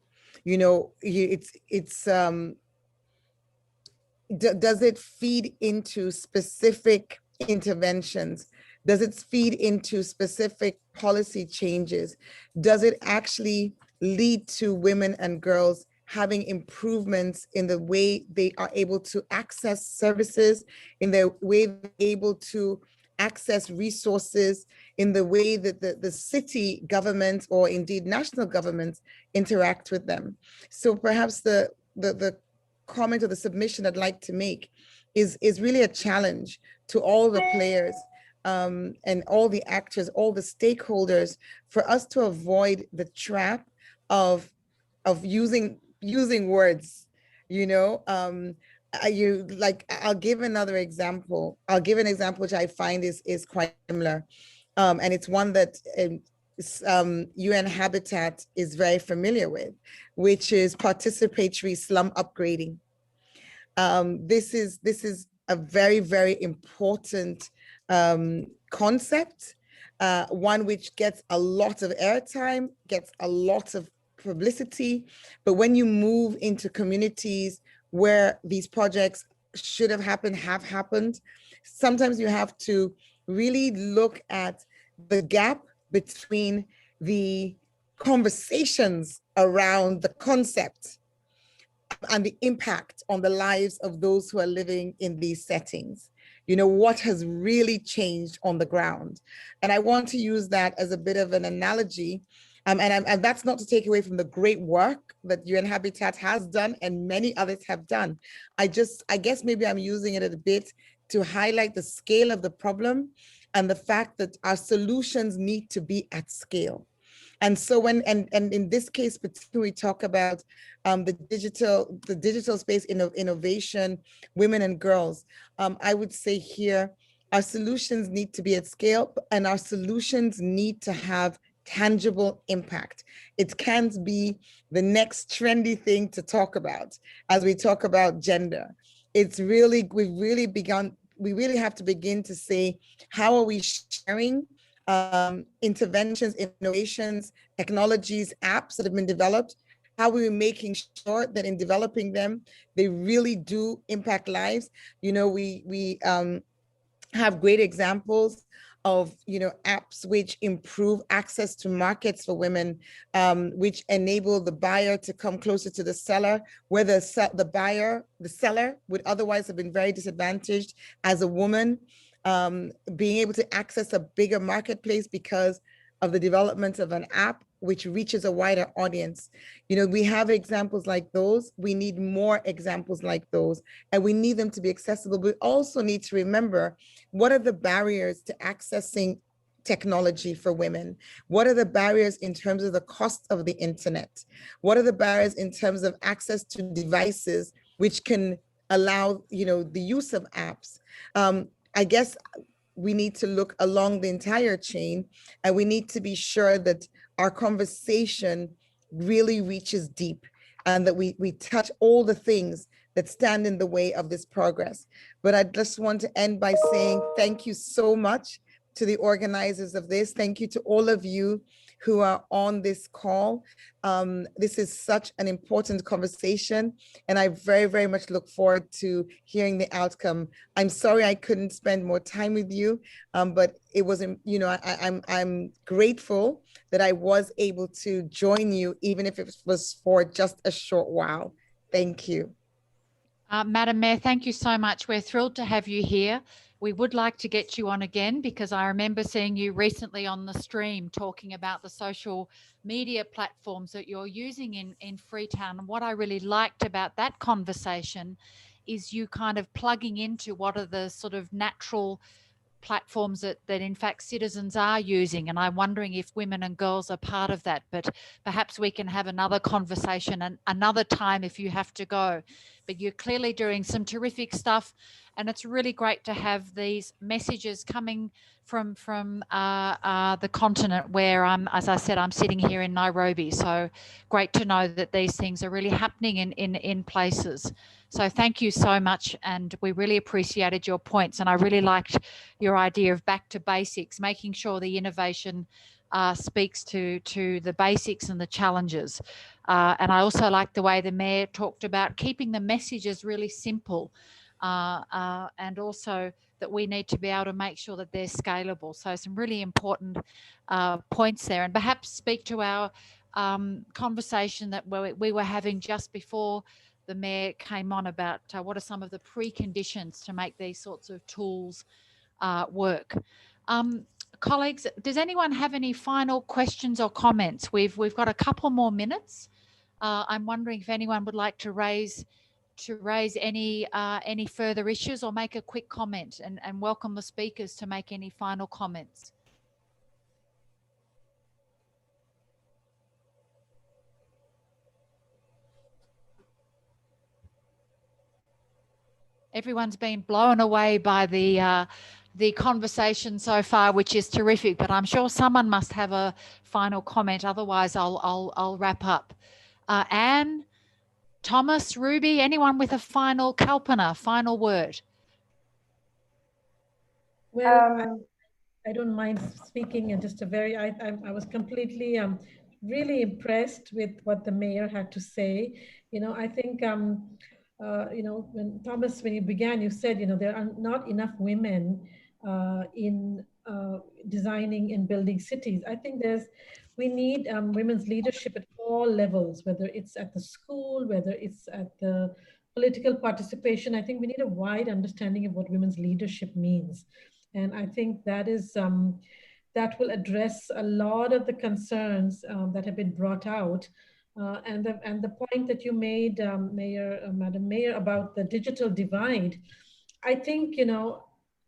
Does it feed into specific interventions? Does it feed into specific policy changes? Does it actually lead to women and girls having improvements in the way they are able to access services, in the way they're able to access resources, in the way that the city government or indeed national governments interact with them? So perhaps the comment or the submission I'd like to make is really a challenge to all the players and all the actors, all the stakeholders, for us to avoid the trap of using words. I'll give another example. I'll give an example which I find is quite similar, and it's one that UN Habitat is very familiar with, which is participatory slum upgrading. This is a very, very important concept, one which gets a lot of airtime, gets a lot of publicity, but when you move into communities where these projects should have happened, sometimes you have to really look at the gap between the conversations around the concept and the impact on the lives of those who are living in these settings. You know, what has really changed on the ground. And I want to use that as a bit of an analogy. And that's not to take away from the great work that UN Habitat has done and many others have done. I guess maybe I'm using it a bit to highlight the scale of the problem and the fact that our solutions need to be at scale. And so when, and in this case, particularly we talk about the digital space, innovation, women and girls, I would say here, our solutions need to be at scale and our solutions need to have tangible impact. It can't be the next trendy thing to talk about as we talk about gender. It's really, we really have to begin to say, how are we sharing interventions, innovations, technologies, apps that have been developed? How are we making sure that in developing them, they really do impact lives? You know, we have great examples of, you know, apps which improve access to markets for women, which enable the buyer to come closer to the seller, where the seller would otherwise have been very disadvantaged as a woman, being able to access a bigger marketplace because of the development of an app which reaches a wider audience. You know, we have examples like those. We need more examples like those, and we need them to be accessible. We also need to remember, what are the barriers to accessing technology for women? What are the barriers in terms of the cost of the internet? What are the barriers in terms of access to devices which can allow, you know, the use of apps? I guess we need to look along the entire chain, and we need to be sure that our conversation really reaches deep and that we touch all the things that stand in the way of this progress. But I just want to end by saying thank you so much to the organizers of this. Thank you to all of you who are on this call. This is such an important conversation, and I very, very much look forward to hearing the outcome. I'm sorry I couldn't spend more time with you, but it was, you know, I'm grateful that I was able to join you, even if it was for just a short while. Thank you. Madam Mayor, thank you so much. We're thrilled to have you here. We would like to get you on again, because I remember seeing you recently on the stream talking about the social media platforms that you're using in Freetown. And what I really liked about that conversation is you kind of plugging into what are the sort of natural platforms that in fact citizens are using, and I'm wondering if women and girls are part of that. But perhaps we can have another conversation and another time if you have to go. But you're clearly doing some terrific stuff, and it's really great to have these messages coming from the continent where as I said, I'm sitting here in Nairobi. So great to know that these things are really happening in places. So thank you so much, and we really appreciated your points, and I really liked your idea of back to basics, making sure the innovation speaks to the basics and the challenges. And I also like the way the Mayor talked about keeping the messages really simple, and also that we need to be able to make sure that they're scalable. So some really important points there, and perhaps speak to our conversation that we were having just before the Mayor came on about what are some of the preconditions to make these sorts of tools work. Colleagues, does anyone have any final questions or comments? We've got a couple more minutes. I'm wondering if anyone would like to raise any further issues or make a quick comment, and welcome the speakers to make any final comments. Everyone's been blown away by the conversation so far, which is terrific, but I'm sure someone must have a final comment. Otherwise, I'll wrap up. Anne, Thomas, Ruby, anyone with a final, Kalpana, final word? Well, I don't mind speaking, and just I was completely really impressed with what the Mayor had to say. You know, I think you know, when you began, you said, you know, there are not enough women in designing and building cities. I think there's we need women's leadership at all levels, whether it's at the school, whether it's at the political participation. I think we need a wide understanding of what women's leadership means. And I think that is that will address a lot of the concerns that have been brought out. And the point that you made, Madam Mayor, about the digital divide, I think,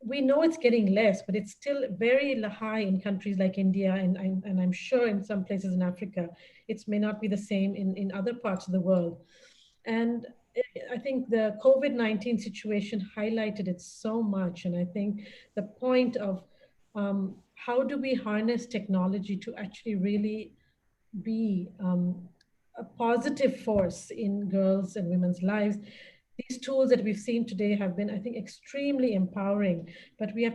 we know it's getting less, but it's still very high in countries like India, and I'm sure in some places in Africa, it may not be the same in other parts of the world. And I think the COVID-19 situation highlighted it so much. And I think the point of how do we harness technology to actually really be a positive force in girls' and women's lives. These tools that we've seen today have been, I think, extremely empowering, but we have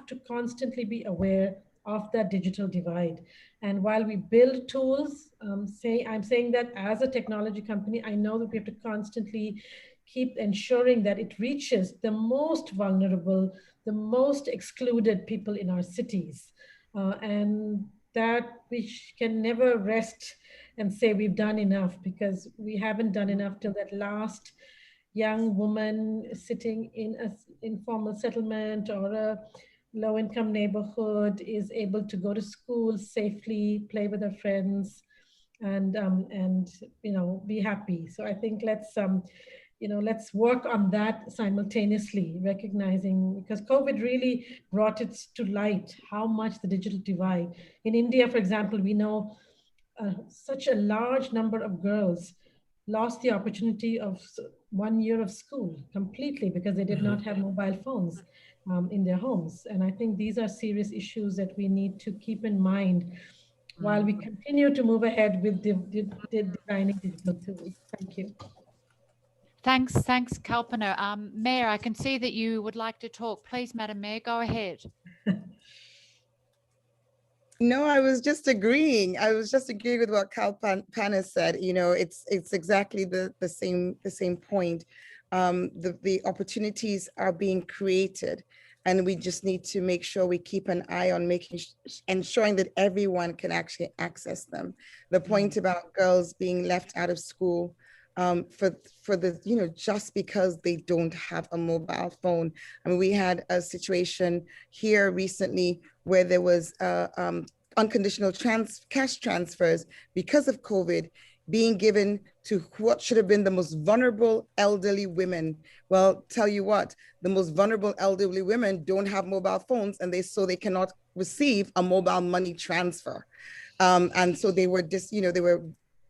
to constantly be aware of that digital divide. And while we build tools, I'm saying that as a technology company, I know that we have to constantly keep ensuring that it reaches the most vulnerable, the most excluded people in our cities. And that we can never rest and say we've done enough, because we haven't done enough till that last young woman sitting in an informal settlement or a low-income neighborhood is able to go to school safely, play with her friends, and be happy. So I think let's work on that simultaneously, recognizing, because COVID really brought it to light how much the digital divide. In India, for example, we know such a large number of girls lost the opportunity of 1 year of school completely because they did not have mobile phones in their homes. And I think these are serious issues that we need to keep in mind while we continue to move ahead with designing digital tools. Thank you. Thanks, Kalpana. Mayor, I can see that you would like to talk. Please, Madam Mayor, go ahead. No, I was just agreeing. With what Kalpana said. It's exactly the same point. The opportunities are being created, and we just need to make sure we keep an eye on ensuring that everyone can actually access them. The point about girls being left out of school for the, just because they don't have a mobile phone. I mean, we had a situation here recently where there was unconditional cash transfers because of COVID being given to what should have been the most vulnerable elderly women. Well, tell you what, the most vulnerable elderly women don't have mobile phones, and so they cannot receive a mobile money transfer. And so they were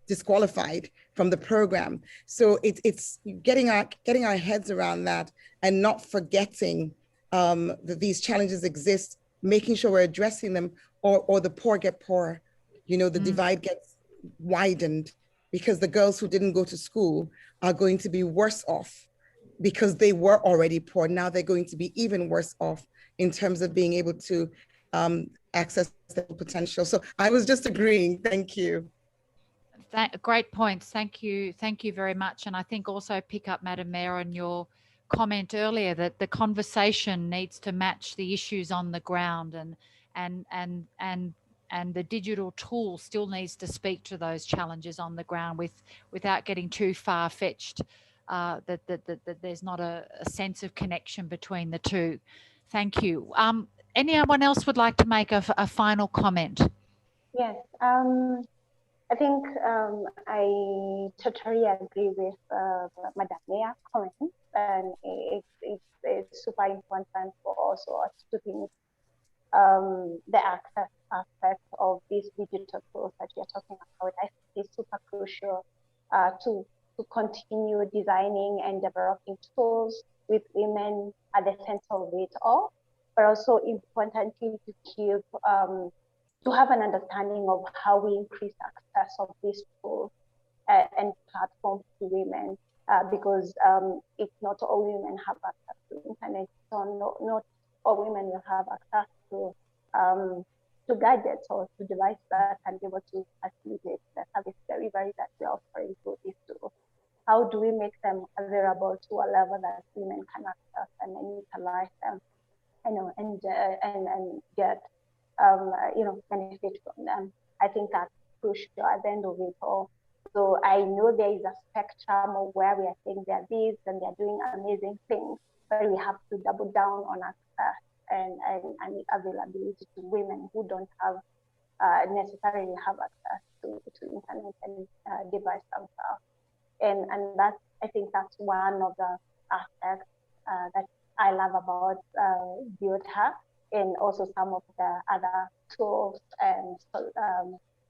disqualified from the program. So it's getting our heads around that and not forgetting that these challenges exist, making sure we're addressing them, or the poor get poorer. The divide gets widened because the girls who didn't go to school are going to be worse off because they were already poor. Now they're going to be even worse off in terms of being able to access their potential. So I was just agreeing. Thank you. Great points. Thank you very much. And I think also pick up, Madam Mayor, on your comment earlier that the conversation needs to match the issues on the ground, and the digital tool still needs to speak to those challenges on the ground without getting too far-fetched, that there's not a sense of connection between the two. Thank you. Anyone else would like to make a final comment? Yes. I think I totally agree with Madam Mayor's comments, and it's super important for us to think the access aspect of these digital tools that you're talking about. I think it's super crucial to continue designing and developing tools with women at the center of it all, but also importantly to keep to have an understanding of how we increase access of these tools and platforms to women, because it's not all women have access to internet, so not all women will have access to gadgets or to devices that can be able to facilitate the service delivery that we are offering through these tools. How do we make them available to a level that women can access and utilize them, and get benefit from them. I think that's crucial at the end of it all. So I know there is a spectrum of where we are saying they're this and they're doing amazing things, but we have to double down on access and availability to women who don't have necessarily have access to internet and device themselves. And that's, I think that's one of the aspects that I love about BioTA, and also some of the other tools and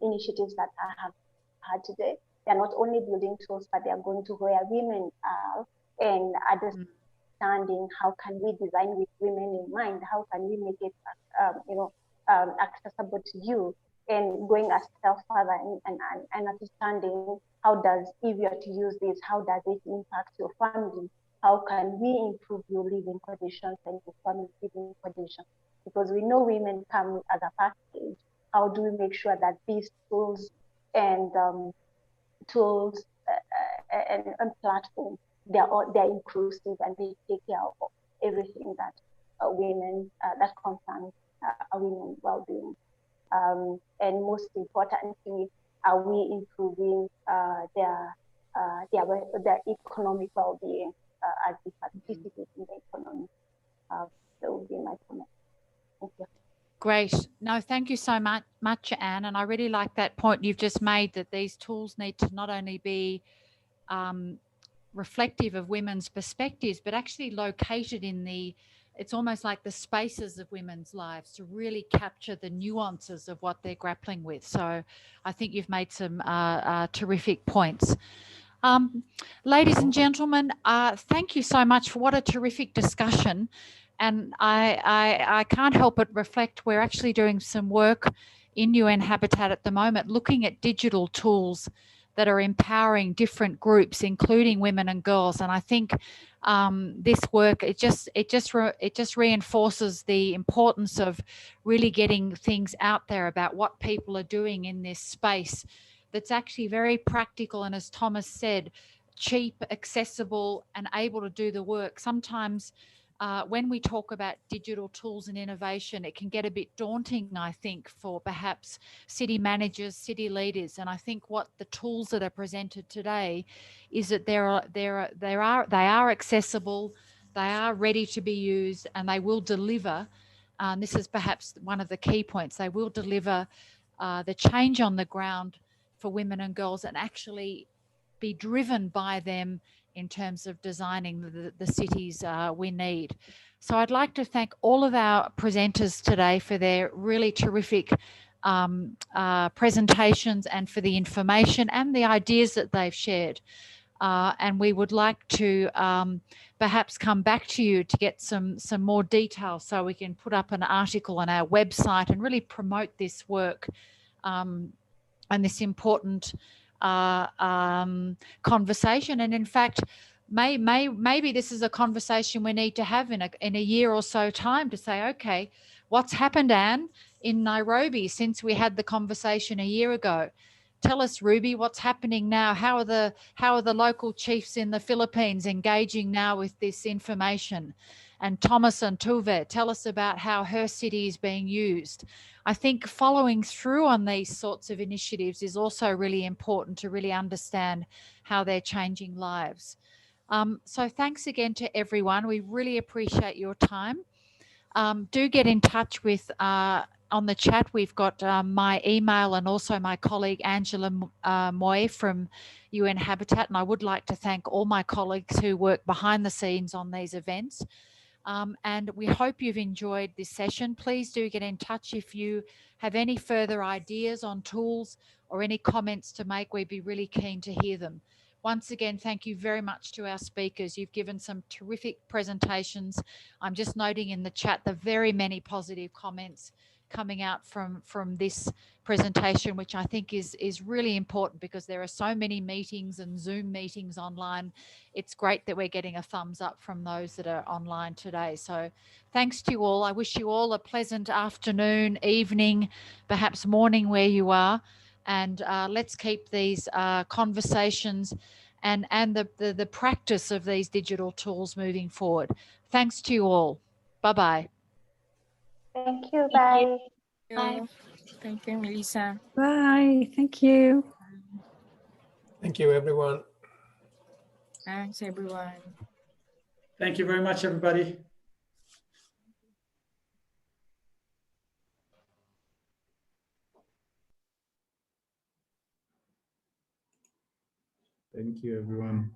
initiatives that I have had today. They're not only building tools, but they are going to where women are and understanding how can we design with women in mind, how can we make it accessible to you, and going a step further and understanding how does, if you are to use this, how does it impact your family? How can we improve your living conditions and your family living conditions? Because we know women come as a package. How do we make sure that these tools and platforms, they're inclusive and they take care of everything that women that concerns women's well-being. And most importantly, are we improving their economic well-being as they participate in the economy? That would be my comment. Thank you. Great. No, thank you so much, Anne. And I really like that point you've just made, that these tools need to not only be reflective of women's perspectives, but actually located in it's almost like the spaces of women's lives to really capture the nuances of what they're grappling with. So I think you've made some terrific points. Ladies and gentlemen, thank you so much for what a terrific discussion. And I can't help but reflect, we're actually doing some work in UN Habitat at the moment, looking at digital tools that are empowering different groups, including women and girls. And I think this work, it just reinforces the importance of really getting things out there about what people are doing in this space that's actually very practical and, as Thomas said, cheap, accessible, and able to do the work. Sometimes when we talk about digital tools and innovation, it can get a bit daunting, I think, for perhaps city managers, city leaders. And I think what the tools that are presented today is that they are accessible, they are ready to be used, and they will deliver. This is perhaps one of the key points. They will deliver the change on the ground for women and girls, and actually be driven by them in terms of designing the cities we need. So I'd like to thank all of our presenters today for their really terrific presentations and for the information and the ideas that they've shared. And we would like to perhaps come back to you to get some more detail so we can put up an article on our website and really promote this work and this important conversation. And in fact, maybe this is a conversation we need to have in a year or so time to say, okay, what's happened, Anne, in Nairobi since we had the conversation a year ago? Tell us, Ruby, what's happening now? How are the local chiefs in the Philippines engaging now with this information? And Thomas and Tuve, tell us about how her city is being used. I think following through on these sorts of initiatives is also really important to really understand how they're changing lives. So thanks again to everyone. We really appreciate your time. Do get in touch with, on the chat, we've got my email and also my colleague Angela Moy from UN Habitat. And I would like to thank all my colleagues who work behind the scenes on these events. And we hope you've enjoyed this session. Please do get in touch if you have any further ideas on tools or any comments to make. We'd be really keen to hear them. Once again, thank you very much to our speakers. You've given some terrific presentations. I'm just noting in the chat the very many positive comments coming out from this presentation, which I think is really important because there are so many meetings and Zoom meetings online. It's great that we're getting a thumbs up from those that are online today. So thanks to you all. I wish you all a pleasant afternoon, evening, perhaps morning where you are. And let's keep these conversations and the practice of these digital tools moving forward. Thanks to you all. Bye-bye. Thank you. Bye. Bye. Thank you, Melissa. Bye. Thank you. Thank you, everyone. Thanks, everyone. Thank you very much, everybody. Thank you, everyone.